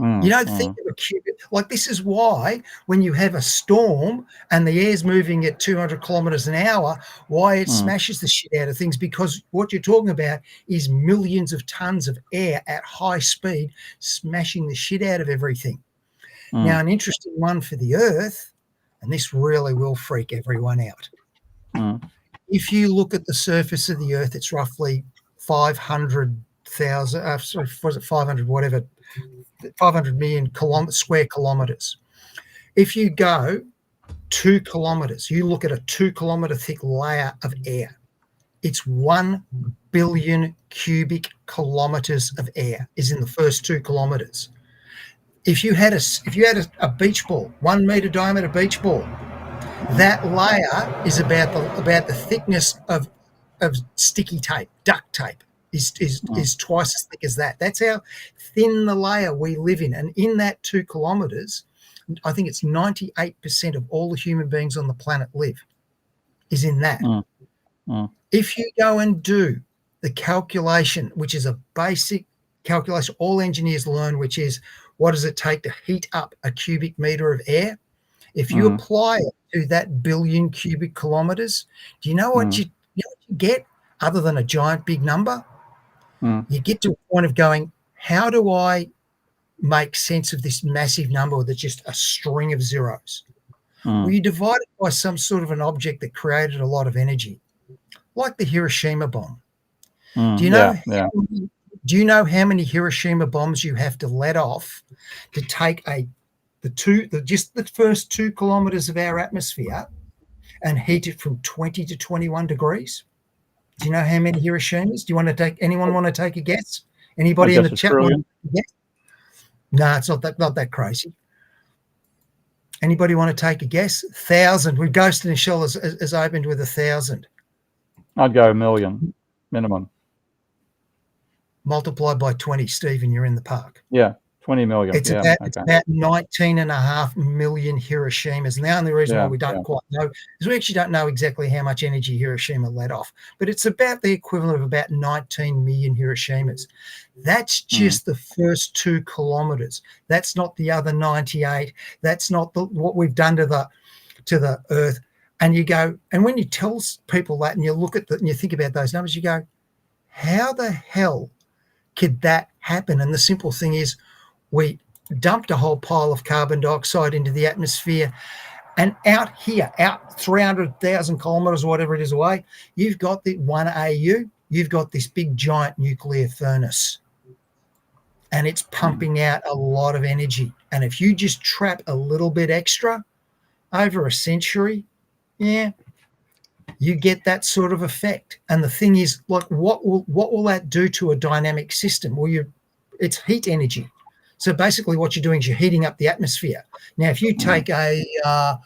You don't think of a cubic, like this is why when you have a storm and the air's moving at 200 kilometers an hour, why it smashes the shit out of things, because what you're talking about is millions of tons of air at high speed smashing the shit out of everything. Now, an interesting one for the Earth, and this really will freak everyone out. If you look at the surface of the Earth, it's roughly 500,000, was it 500, whatever, 500 million square kilometres. If you go 2 kilometres, you look at a 2 kilometre thick layer of air, it's 1 billion cubic kilometres of air is in the first 2 kilometres. If you had a beach ball, 1 metre diameter beach ball, That layer is about the thickness of sticky tape, duct tape is twice as thick as that. That's how thin the layer we live in. And in that 2 kilometres, I think it's 98% of all the human beings on the planet live is in that. If you go and do the calculation, which is a basic calculation all engineers learn, which is what does it take to heat up a cubic metre of air? If you apply it to that billion cubic kilometres, do you know what you get other than a giant big number? You get to a point of going, how do I make sense of this massive number that's just a string of zeros? Well, you divide it by some sort of an object that created a lot of energy, like the Hiroshima bomb. Do you know do you know how many Hiroshima bombs you have to let off to take just the first 2 kilometres of our atmosphere and heat it from 20 to 21 degrees? Do you know how many Hiroshimas? Anyone want to take a guess? Anybody in the chat want to take a guess? No, it's not that crazy. Anybody want to take a guess? 1,000. We've Ghosted and Shell has opened with 1,000. I'd go 1 million minimum. Multiply by 20, Stephen, you're in the park. Yeah, 20 million. It's about 19.5 million Hiroshimas. And the only reason why we don't quite know is we actually don't know exactly how much energy Hiroshima let off. But it's about the equivalent of about 19 million Hiroshimas. That's just the first 2 kilometres. That's not the other 98. That's not what we've done to the Earth. And you go, and when you tell people that and you look at and you think about those numbers, you go, how the hell could that happen? And the simple thing is, we dumped a whole pile of carbon dioxide into the atmosphere, and out 300,000 kilometres or whatever it is away, you've got the 1 AU, you've got this big giant nuclear furnace, and it's pumping out a lot of energy. And if you just trap a little bit extra over a century, you get that sort of effect. And the thing is, like, what will that do to a dynamic system? Well, it's heat energy. So basically what you're doing is you're heating up the atmosphere. Now, if you take I'm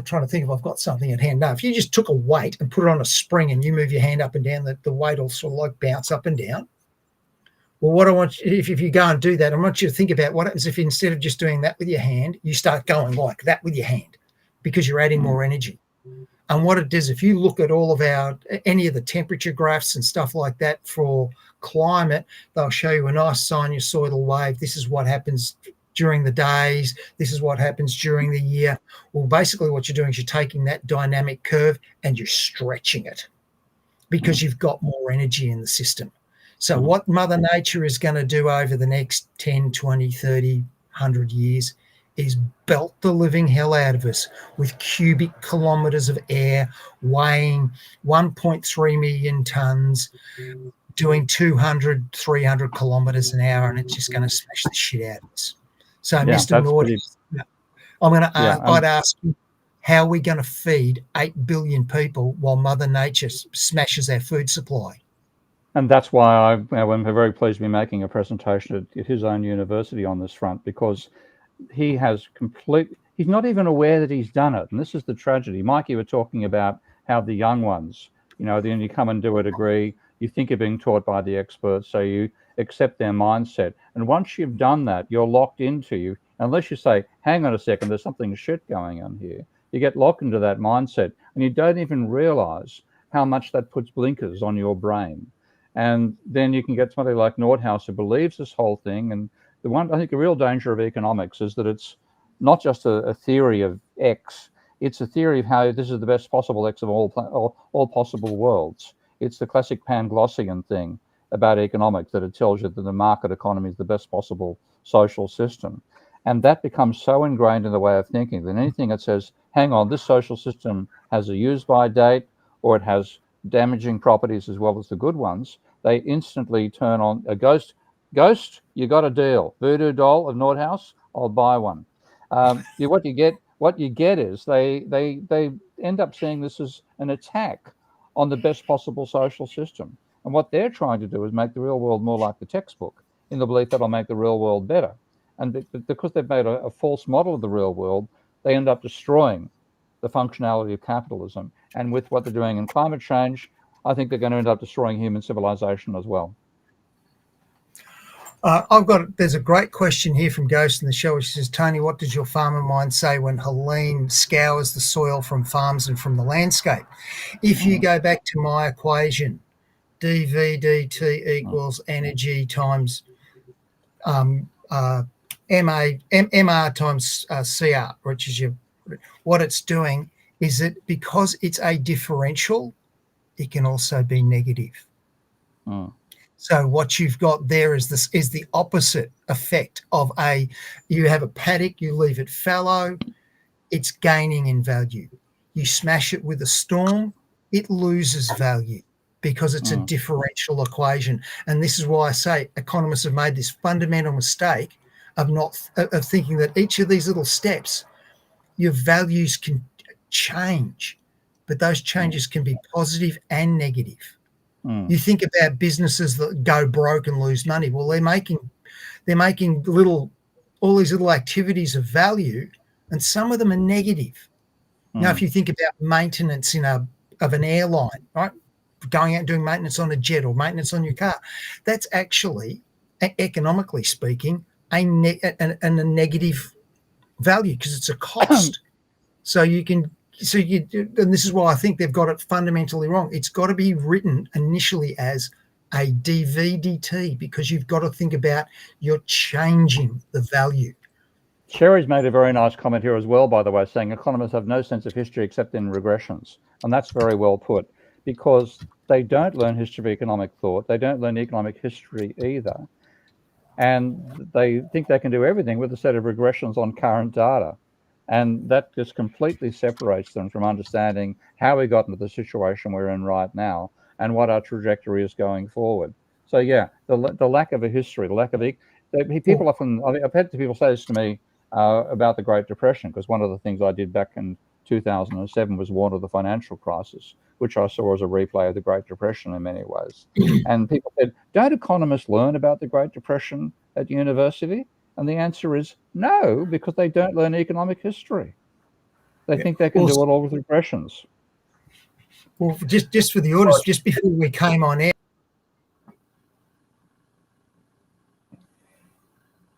trying to think if I've got something at hand. No, if you just took a weight and put it on a spring and you move your hand up and down, the weight will sort of like bounce up and down. Well, what I want you, if you go and do that, I want you to think about what happens if instead of just doing that with your hand, you start going like that with your hand, because you're adding more energy. And what it does, if you look at all of any of the temperature graphs and stuff like that for climate, they'll show you a nice sinusoidal wave. This is what happens during the days. This is what happens during the year. Well, basically what you're doing is you're taking that dynamic curve and you're stretching it because you've got more energy in the system. So what Mother Nature is going to do over the next 10, 20, 30, 100 years is belt the living hell out of us with cubic kilometres of air weighing 1.3 million tonnes, doing 200, 300 kilometres an hour, and it's just going to smash the shit out of us. So, Mr. Nordy, I'd ask you, how are we going to feed 8 billion people while Mother Nature smashes our food supply? And that's why I'm very pleased to be making a presentation at his own university on this front, because he's not even aware that he's done it. And this is the tragedy. Mike, you were talking about how the young ones, then you come and do a degree, you think you're being taught by the experts, so you accept their mindset. And once you've done that, you're locked into unless you say, hang on a second, there's something shit going on here. You get locked into that mindset and you don't even realize how much that puts blinkers on your brain. And then you can get somebody like Nordhaus who believes this whole thing. And I think the real danger of economics is that it's not just a theory of X, it's a theory of how this is the best possible X of all possible worlds. It's the classic Panglossian thing about economics, that it tells you that the market economy is the best possible social system. And that becomes so ingrained in the way of thinking that anything that says, hang on, this social system has a use-by date, or it has damaging properties as well as the good ones, they instantly turn on a ghost, you got a deal. Voodoo doll of Nordhaus, I'll buy one. What you get is they end up seeing this as an attack on the best possible social system. And what they're trying to do is make the real world more like the textbook, in the belief that'll make the real world better. And because they've made a false model of the real world, they end up destroying the functionality of capitalism. And with what they're doing in climate change, I think they're going to end up destroying human civilization as well. There's a great question here from Ghost in the Show, which says, Tony, what does your farmer mind say when Helene scours the soil from farms and from the landscape? If you go back to my equation, dV/dt equals energy times MR times CR, which is what it's doing is that because it's a differential, it can also be negative. So what you've got there is the opposite effect of you have a paddock, you leave it fallow, it's gaining in value. You smash it with a storm, it loses value because it's a differential equation. And this is why I say economists have made this fundamental mistake of thinking that each of these little steps, your values can change, but those changes can be positive and negative. You think about businesses that go broke and lose money. Well, they're making all these little activities of value, and some of them are negative. Now, if you think about maintenance of an airline, right, going out and doing maintenance on a jet or maintenance on your car, that's actually, economically speaking, a negative value because it's a cost. And this is why I think they've got it fundamentally wrong. It's got to be written initially as a dV/dt because you've got to think about you're changing the value. Sherry's made a very nice comment here as well, by the way, saying economists have no sense of history except in regressions. And that's very well put because they don't learn history of economic thought. They don't learn economic history either. And they think they can do everything with a set of regressions on current data. And that just completely separates them from understanding how we got into the situation we're in right now and what our trajectory is going forward. So, yeah, the lack of a history, the lack of people often, I've had people say this to me about the Great Depression, because one of the things I did back in 2007 was warn of the financial crisis, which I saw as a replay of the Great Depression in many ways. And people said, don't economists learn about the Great Depression at university? And the answer is no, because they don't learn economic history. They think they can do it all with regressions. Well, just for the audience, just before we came on air.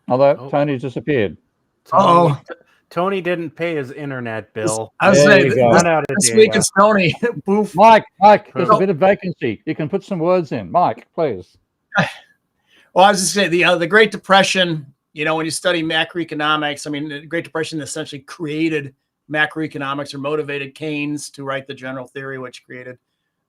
Although Tony's disappeared. Tony didn't pay his internet bill. I was saying, this week is Tony. Poof. Mike, there's a bit of vacancy. You can put some words in. Mike, please. Well, I was just saying the Great Depression. When you study macroeconomics, I mean, the Great Depression essentially created macroeconomics or motivated Keynes to write the general theory, which created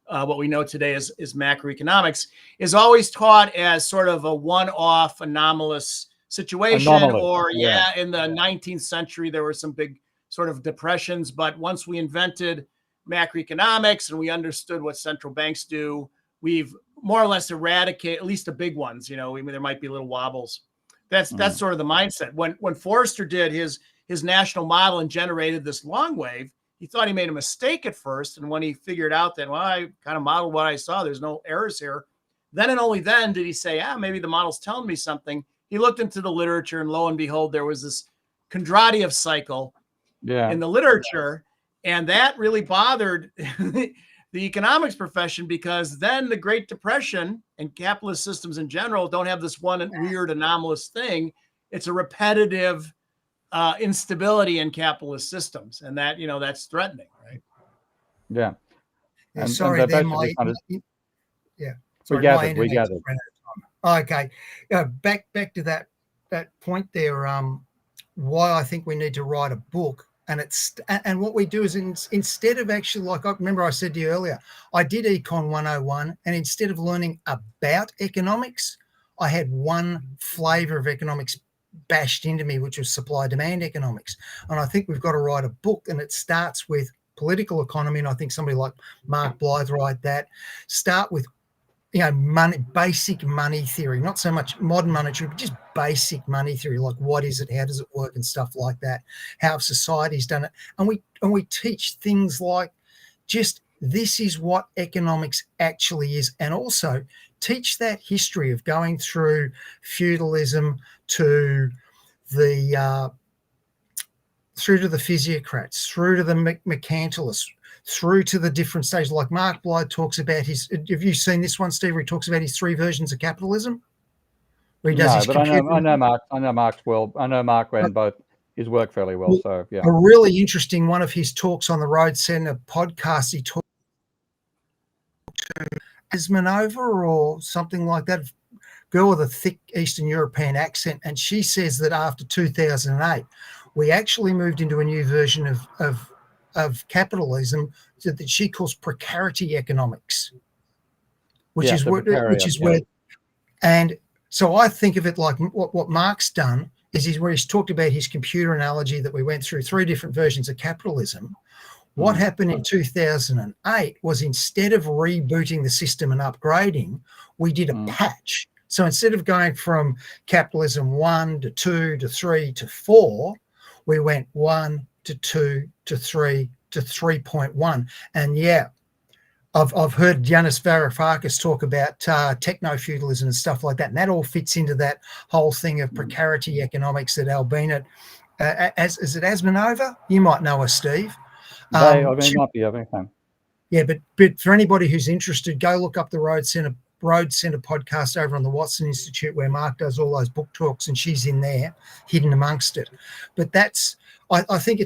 what we know today as macroeconomics, is always taught as sort of a one-off anomalous situation. In the 19th century, there were some big sort of depressions. But once we invented macroeconomics and we understood what central banks do, we've more or less eradicated, at least the big ones. There might be little wobbles. That's sort of the mindset. When Forrester did his national model and generated this long wave, he thought he made a mistake at first. And when he figured out that, I kind of modeled what I saw, there's no errors here. Then and only then did he say, maybe the model's telling me something. He looked into the literature, and lo and behold, there was this Kondratiev cycle in the literature. And that really bothered the economics profession, because then the Great Depression and capitalist systems in general don't have this one weird anomalous thing. It's a repetitive instability in capitalist systems, and that that's threatening, right? Yeah. And sorry, then we gathered. Okay, back to that point there. Why I think we need to write a book. And what we do is instead of actually, like I remember I said to you earlier, I did Econ 101, and instead of learning about economics, I had one flavor of economics bashed into me, which was supply demand economics. And I think we've got to write a book, and it starts with political economy. And I think somebody like Mark Blythe write that. Start with money, basic money theory, not so much modern monetary, but just basic money theory, like what is it, how does it work, and stuff like that, how society's done it. And we teach things like just this is what economics actually is, and also teach that history of going through feudalism to the through to the physiocrats, through to the mercantilists, through to the different stages. Like Mark Blythe talks about his. Have you seen this one, Steve? Where he talks about his 3 versions of capitalism. Where he does his but computer. I know Mark. I know Mark's well. I know Mark ran both his work fairly well. So yeah. A really interesting one of his talks on the Road Centre podcast. He talked to Asmanova or something like that. Girl with a thick Eastern European accent, and she says that after 2008, we actually moved into a new version of capitalism that she calls precarity economics, which is where, and so I think of it like what Mark's done is where he's talked about his computer analogy that we went through 3 different versions of capitalism. What happened in 2008 was instead of rebooting the system and upgrading, we did a patch. So instead of going from capitalism 1 to 2 to 3 to 4, we went 1 to 2 to 3 to 3.1. And yeah, I've heard Yanis Varoufakis talk about techno-feudalism and stuff like that. And that all fits into that whole thing of precarity economics that Albina, is it Asmanova? You might know her, Steve. I mean, it might be everything. Yeah, but for anybody who's interested, go look up the Road Centre podcast over on the Watson Institute where Mark does all those book talks, and she's in there hidden amongst it. But that's, I think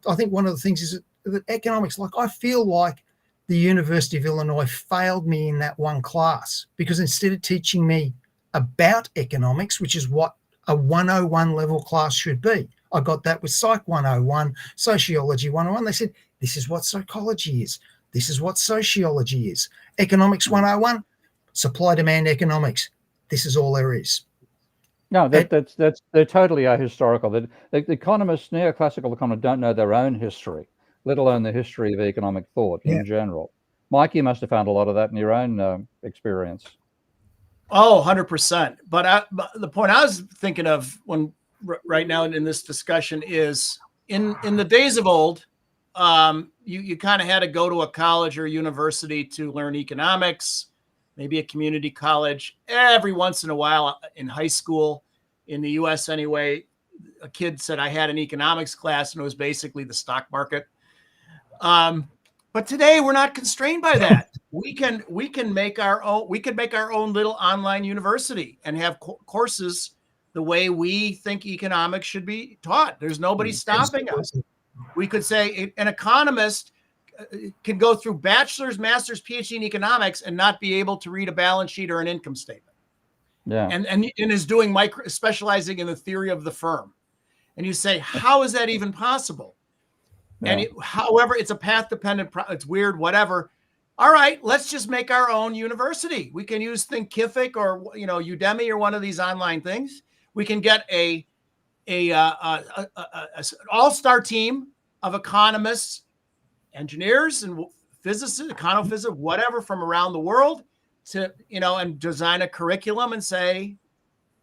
I think one of the things is that economics, like I feel like the University of Illinois failed me in that one class, because instead of teaching me about economics, which is what a 101 level class should be, I got that with Psych 101, Sociology 101. They said, this is what psychology is. This is what sociology is. Economics 101, supply demand economics. This is all there is. No, they're totally ahistorical. The economists, neoclassical economists, don't know their own history, let alone the history of economic thought in general. Mike, you must have found a lot of that in your own experience. Oh, 100%. But the point I was thinking of right now in this discussion is in the days of old, you kind of had to go to a college or university to learn economics, maybe a community college. Every once in a while in high school, in the US anyway, a kid said I had an economics class, and it was basically the stock market. But today we're not constrained by that. We can make our own little online university and have courses the way we think economics should be taught. There's nobody stopping us. We could say an economist can go through bachelor's, master's, PhD in economics and not be able to read a balance sheet or an income statement. Yeah. And is doing specializing in the theory of the firm. And you say, how is that even possible? Yeah. And however, it's a path dependent, it's weird, whatever. All right, let's just make our own university. We can use Thinkific or Udemy or one of these online things. We can get an all-star team of economists, engineers, and physicists, econophysicists, whatever from around the world to and design a curriculum and say,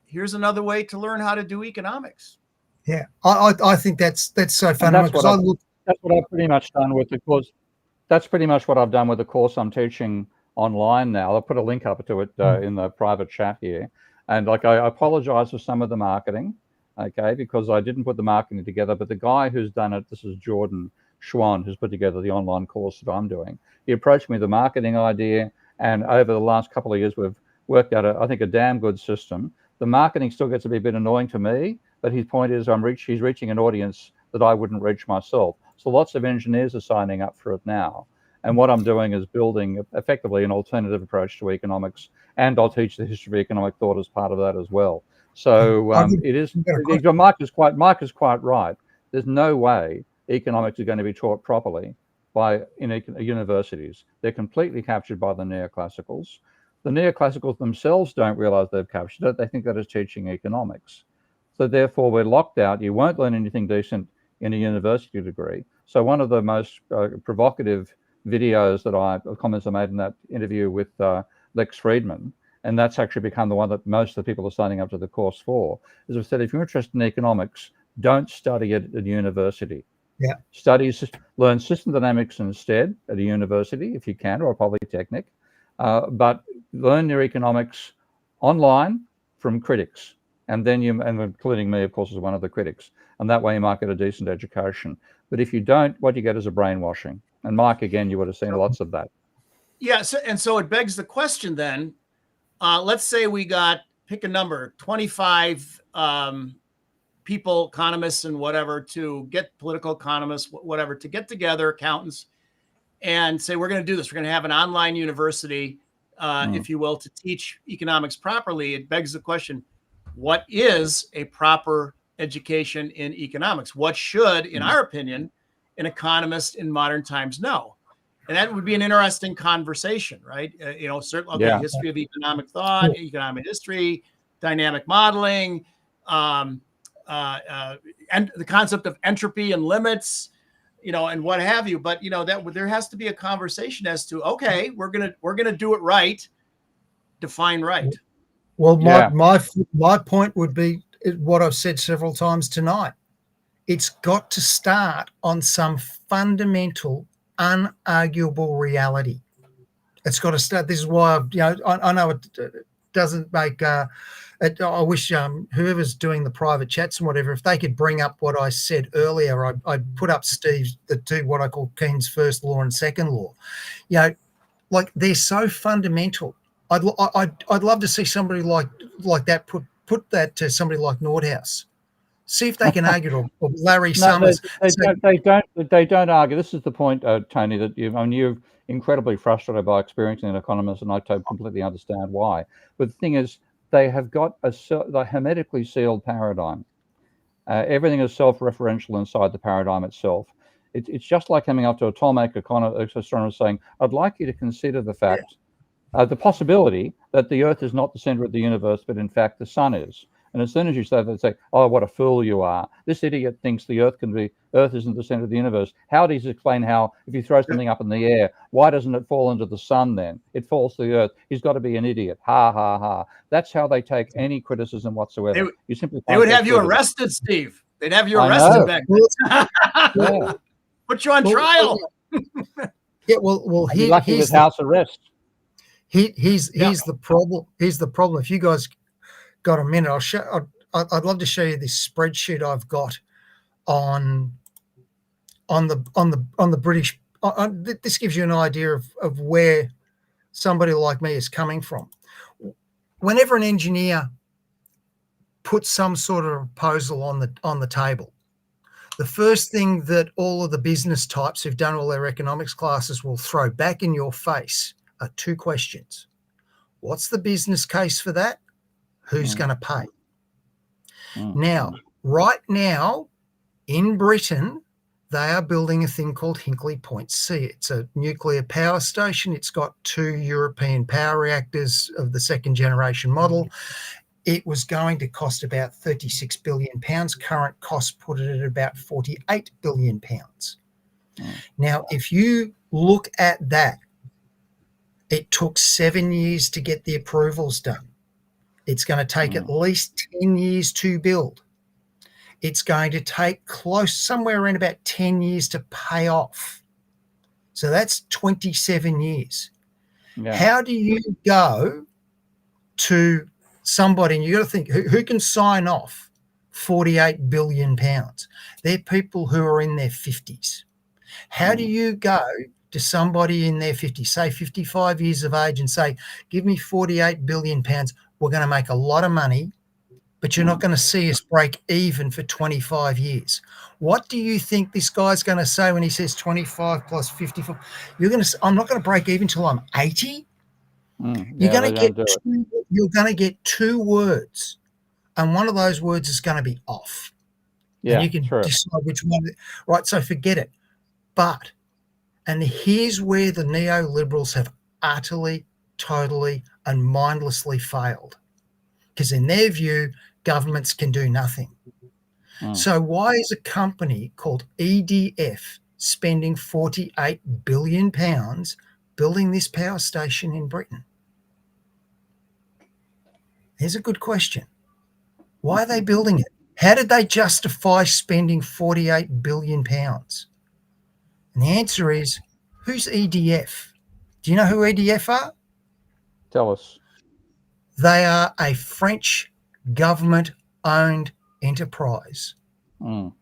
here's another way to learn how to do economics. Yeah, I think that's so fundamental. That's what I've pretty much done with the course. That's pretty much what I've done with the course I'm teaching online now. I'll put a link up to it in the private chat here. And I apologize for some of the marketing, okay, because I didn't put the marketing together. But the guy who's done it, this is Jordan Schwann, who's put together the online course that I'm doing. He approached me with the marketing idea, and over the last couple of years, we've worked out, I think, a damn good system. The marketing still gets to be a bit annoying to me, but his point is he's reaching an audience that I wouldn't reach myself. So lots of engineers are signing up for it now. And what I'm doing is building effectively an alternative approach to economics, and I'll teach the history of economic thought as part of that as well. So it is. Mike is quite right. There's no way economics is going to be taught properly by universities. They're completely captured by the neoclassicals. The neoclassicals themselves don't realize they've captured it. They think that is teaching economics. So therefore, we're locked out. You won't learn anything decent in a university degree. So one of the most provocative comments I made in that interview with Lex Friedman, and that's actually become the one that most of the people are signing up to the course for, is I've said, if you're interested in economics, don't study it at a university. Yeah. Learn system dynamics instead at a university if you can, or a polytechnic, but learn your economics online from critics. and then and including me, of course, as one of the critics, and that way you might get a decent education. But if you don't, what you get is a brainwashing. And Mike, again, you would have seen lots of that. Yeah. So it begs the question then, let's say we got, pick a number, 25 people, economists and whatever, to get political economists, whatever, to get together, accountants, and say, we're going to do this. We're going to have an online university, if you will, to teach economics properly. It begs the question, what is a proper education in economics? What should, in our opinion, an economist in modern times know? And that would be an interesting conversation, right? Certainly, history of economic thought, economic history, dynamic modeling, and the concept of entropy and limits, and what have you. But that there has to be a conversation as to, okay, we're gonna do it right. Define right. Well, my point would be what I've said several times tonight. It's got to start on some fundamental, unarguable reality. It's got to start. This is why I know it doesn't make. I wish whoever's doing the private chats and whatever, if they could bring up what I said earlier, I'd put up the two what I call Keynes' first law and second law. Like they're so fundamental. I'd love to see somebody like that put that to somebody like Nordhaus. See if they can argue, or Larry Summers. They don't argue. This is the point, Tony, that you're incredibly frustrated by experiencing an economist, and I completely understand why. But the thing is, they have got a hermetically sealed paradigm. Everything is self-referential inside the paradigm itself. It's just like coming up to a Ptolemaic astronomer saying, "I'd like you to consider the fact, the possibility that the Earth is not the center of the universe, but in fact the Sun is." And as soon as you say that, they say, "Oh, what a fool you are! This idiot thinks the Earth isn't the center of the universe. How does he explain how, if you throw something up in the air, why doesn't it fall into the sun then? It falls to the Earth. He's got to be an idiot. Ha ha ha." That's how they take any criticism whatsoever. They would have you arrested, Steve. They'd have you arrested back then. Put you on trial. He's house arrest. Here's the problem. Here's the problem. If you guys got a minute, I'd love to show you this spreadsheet I've got on the British. This gives you an idea of where somebody like me is coming from. Whenever an engineer puts some sort of proposal on the table, the first thing that all of the business types who've done all their economics classes will throw back in your face are two questions. What's the business case for that? Who's going to pay? Now, right now, in Britain, they are building a thing called Hinkley Point C. It's a nuclear power station. It's got 2 European power reactors of the second generation model. It was going to cost about £36 billion. Current cost put it at about £48 billion. Now, if you look at that, it took 7 years to get the approvals done. It's going to take at least 10 years to build. It's going to take somewhere around about 10 years to pay off. So that's 27 years. Yeah. How do you go to somebody, and you got to think, who can sign off £48 billion? They're people who are in their 50s. How do you go to somebody in their 50s, say 55 years of age, and say, give me £48 billion, we're going to make a lot of money, but you're not going to see us break even for 25 years. What do you think this guy's going to say when he says 25 plus 54? I'm not going to break even till I'm 80. You're going to get 2 words, and one of those words is going to be off. Yeah, and you can decide which one. Right, so forget it. And here's where the neoliberals have utterly, totally, and mindlessly failed. Because in their view, governments can do nothing. So why is a company called EDF spending £48 billion building this power station in Britain? Here's a good question. Why are they building it? How did they justify spending £48 billion? And the answer is, who's EDF? Do you know who EDF are? Tell us. They are a French government-owned enterprise. Mm.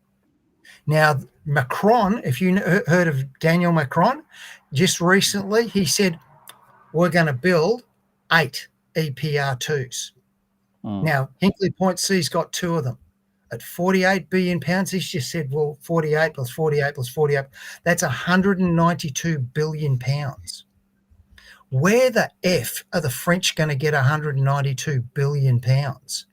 Now, Macron, if you heard of Daniel Macron, just recently he said, we're going to build 8 EPR2s. Mm. Now, Hinkley Point C's got 2 of them. At 48 billion pounds, he's just said, well, 48 plus 48 plus 48, that's 192 billion pounds. Where the F are the French going to get 192 billion pounds?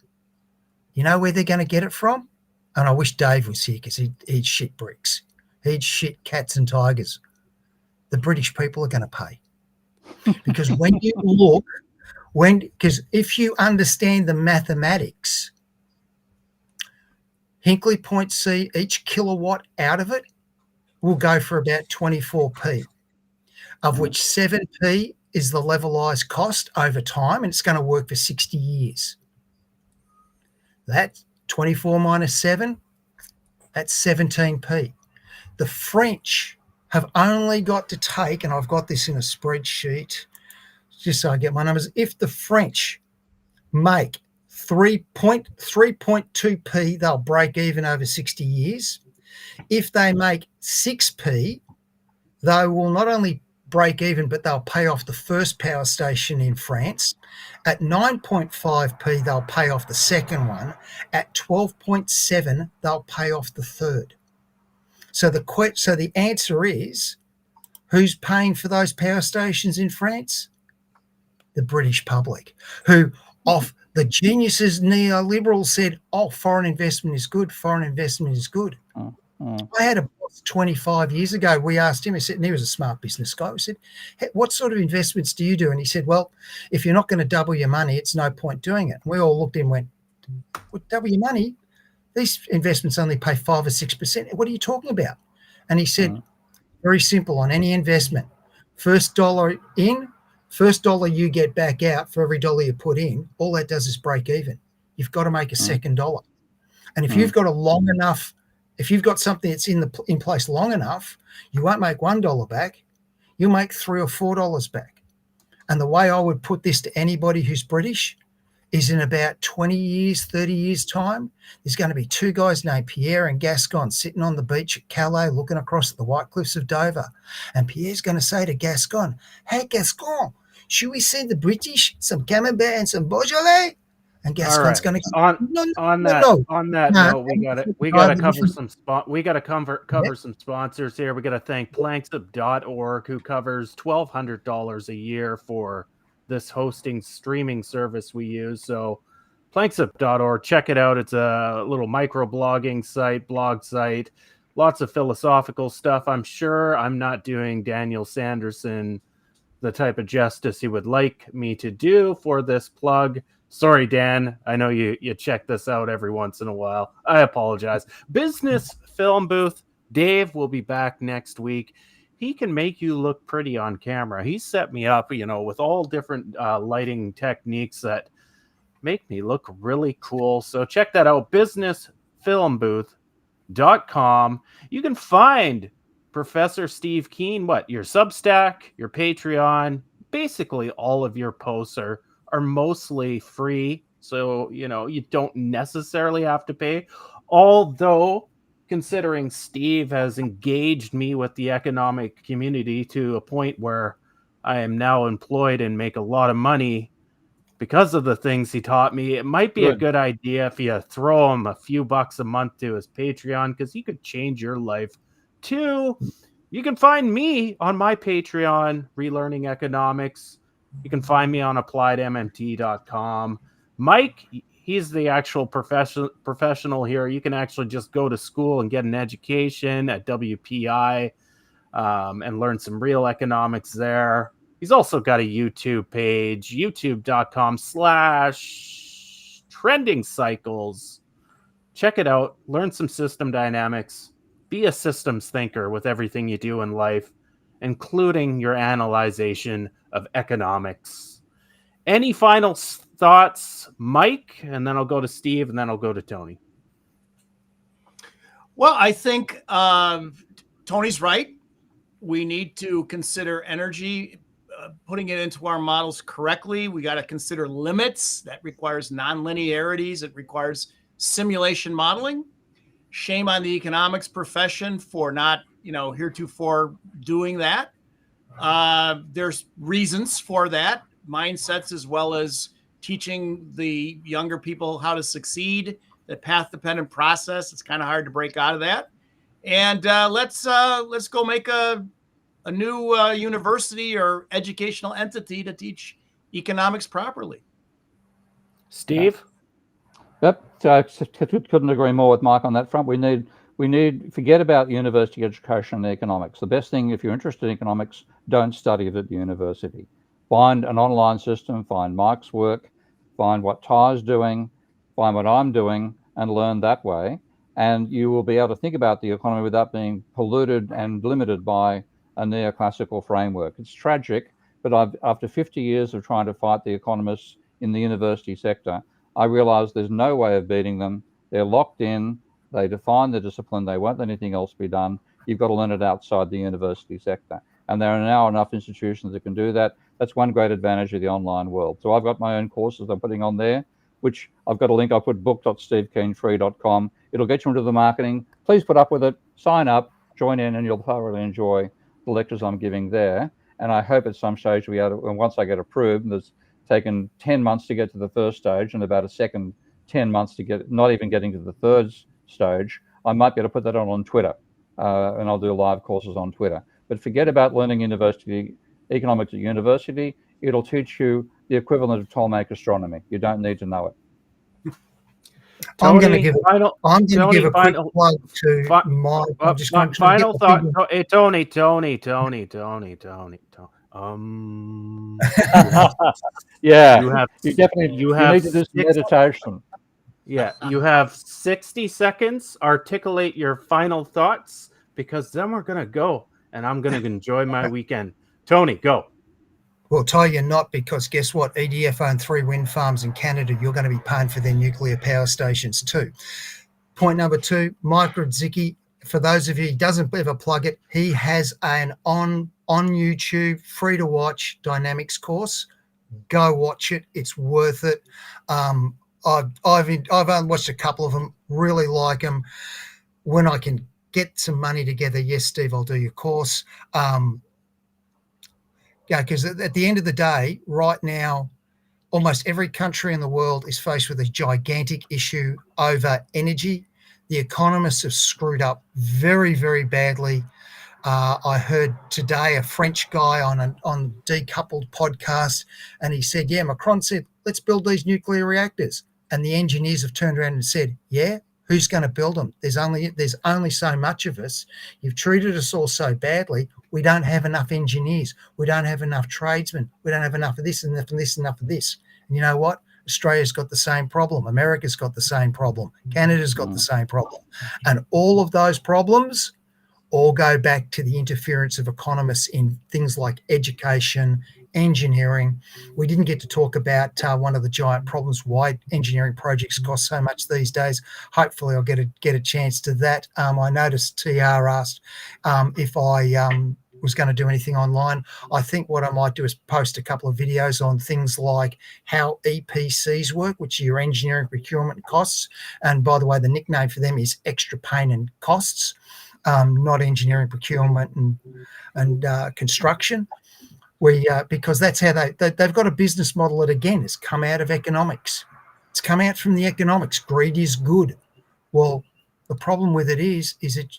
You know where they're going to get it from? And I wish Dave was here because he'd shit bricks. He'd shit cats and tigers. The British people are going to pay. Because when you look, because if you understand the mathematics, Hinkley Point C, each kilowatt out of it will go for about 24p, of which 7p is the levelized cost over time, and it's going to work for 60 years. That's 24 minus 7, that's 17p. The French have only got to take, and I've got this in a spreadsheet, just so I get my numbers, if the French make 3.2p, they'll break even over 60 years. If they make 6p, they will not only break even, but they'll pay off the first power station in France. At 9.5p, they'll pay off the second one. At 12.7, they'll pay off the third. So the answer is, who's paying for those power stations in France? The British public, who off the geniuses neoliberals said, oh, foreign investment is good, foreign investment is good. I had a boss 25 years ago. We asked him, and he was a smart business guy. We said, hey, what sort of investments do you do? And he said, well, if you're not going to double your money, it's no point doing it. And we all looked at him and went, well, double your money? These investments only pay 5 or 6%. What are you talking about? And he said, very simple, on any investment, first dollar in, first dollar you get back out for every dollar you put in, all that does is break even. You've got to make a second dollar. And if you've got if you've got something that's in place long enough, you won't make $1 back, you'll make $3 or $4 back. And the way I would put this to anybody who's British is, in about 20 years, 30 years time, there's going to be 2 guys named Pierre and Gascon sitting on the beach at Calais looking across at the White Cliffs of Dover. And Pierre's going to say to Gascon, hey, Gascon, should we send the British some Camembert and some Beaujolais? And Gascon's going to on that note, we gotta cover some sponsors here. We gotta thank planksup.org, who covers $1,200 a year for this hosting streaming service we use. So planksup.org, check it out. It's a little microblogging site, blog site, lots of philosophical stuff. I'm sure I'm not doing Daniel Sanderson the type of justice he would like me to do for this plug. Sorry, Dan. I know you check this out every once in a while. I apologize. Business Film Booth. Dave will be back next week. He can make you look pretty on camera. He set me up, with all different lighting techniques that make me look really cool. So check that out. businessfilmbooth.com. You can find Professor Steve Keen, your Substack, your Patreon, basically all of your posts are mostly free, so you don't necessarily have to pay. Although, considering Steve has engaged me with the economic community to a point where I am now employed and make a lot of money because of the things he taught me, it might be a good idea if you throw him a few bucks a month to his Patreon, because he could change your life too. You can find me on my Patreon, Relearning Economics. You can find me on appliedmmt.com. Mike, he's the actual professional here. You can actually just go to school and get an education at WPI and learn some real economics there. He's also got a YouTube page, youtube.com/trending cycles. Check it out. Learn some system dynamics. Be a systems thinker with everything you do in life, including your analyzation of economics. Any final thoughts, Mike? And then I'll go to Steve, and then I'll go to Tony. Well, I think Tony's right. We need to consider energy putting it into our models correctly. We got to consider limits. That requires non-linearities. It requires simulation modeling. Shame on the economics profession for not, heretofore doing that. There's reasons for that, mindsets, as well as teaching the younger people how to succeed, the path-dependent process. It's kind of hard to break out of that. And let's go make a new university or educational entity to teach economics properly. Steve? Yep, couldn't agree more with Mike on that front. We need forget about university education and economics. The best thing, if you're interested in economics, don't study it at university. Find an online system, find Mike's work, find what Ty's doing, find what I'm doing, and learn that way. And you will be able to think about the economy without being polluted and limited by a neoclassical framework. It's tragic, but after 50 years of trying to fight the economists in the university sector, I realize there's no way of beating them. They're locked in. They define the discipline. They won't let anything else be done. You've got to learn it outside the university sector. And there are now enough institutions that can do that. That's one great advantage of the online world. So I've got my own courses I'm putting on there, which I've got a link. I put book.stevekeenfree.com. It'll get you into the marketing. Please put up with it. Sign up, join in, and you'll thoroughly enjoy the lectures I'm giving there. And I hope at some stage once I get approved, there's taken 10 months to get to the first stage and about a second 10 months to get, not even getting to the third stage, I might be able to put that on Twitter, and I'll do live courses on Twitter. But forget about learning economics at university. It'll teach you the equivalent of Ptolemaic astronomy. You don't need to know it. I'm going to give a quick plug to my. I'm just going to final thought. Hey, Tony. Yeah, you need to do some meditation. Yeah, you have 60 seconds. Articulate your final thoughts, because then we're gonna go, and I'm gonna enjoy my weekend. Tony, go. Well, Ty, you're not, because guess what? EDF own 3 wind farms in Canada. You're going to be paying for their nuclear power stations too. Point number 2, Mike Rudzicki. For those of you who doesn't ever plug it, he has an on YouTube, free to watch dynamics course. Go watch it; it's worth it. I've only watched a couple of them. Really like them. When I can get some money together, yes, Steve, I'll do your course. Because at the end of the day, right now, almost every country in the world is faced with a gigantic issue over energy. The economists have screwed up very, very badly. I heard today a French guy on Decoupled podcast, and he said, Macron said, let's build these nuclear reactors. And the engineers have turned around and said, who's going to build them? There's only so much of us. You've treated us all so badly. We don't have enough engineers. We don't have enough tradesmen. We don't have enough of this and enough of this and enough of this. And you know what? Australia's got the same problem. America's got the same problem. Canada's got the same problem. And all of those problems all go back to the interference of economists in things like education, engineering. We didn't get to talk about one of the giant problems, why engineering projects cost so much these days. Hopefully I'll get a chance to that. I noticed TR asked if I was going to do anything online. I think what I might do is post a couple of videos on things like how EPCs work, which are your engineering procurement costs. And by the way, the nickname for them is extra pain and costs, not engineering procurement and construction. Because that's how they've got a business model that, again, has come out of economics. It's come out from the economics. Greed is good. Well, the problem with it is it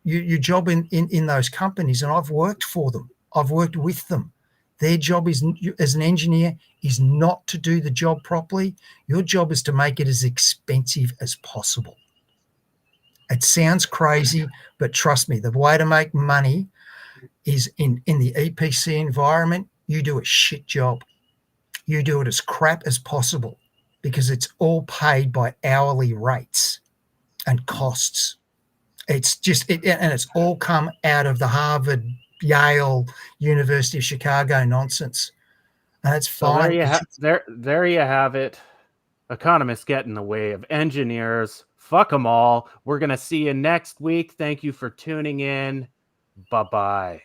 your job in those companies, and I've worked for them, I've worked with them. Their job is, as an engineer, is not to do the job properly. Your job is to make it as expensive as possible. It sounds crazy, but trust me, the way to make money is in the EPC environment. You do a shit job. You do it as crap as possible, because it's all paid by hourly rates and costs. It's just, and it's all come out of the Harvard, Yale, University of Chicago nonsense. And it's fine. So there you have it. Economists get in the way of engineers. Fuck them all. We're going to see you next week. Thank you for tuning in. Bye-bye.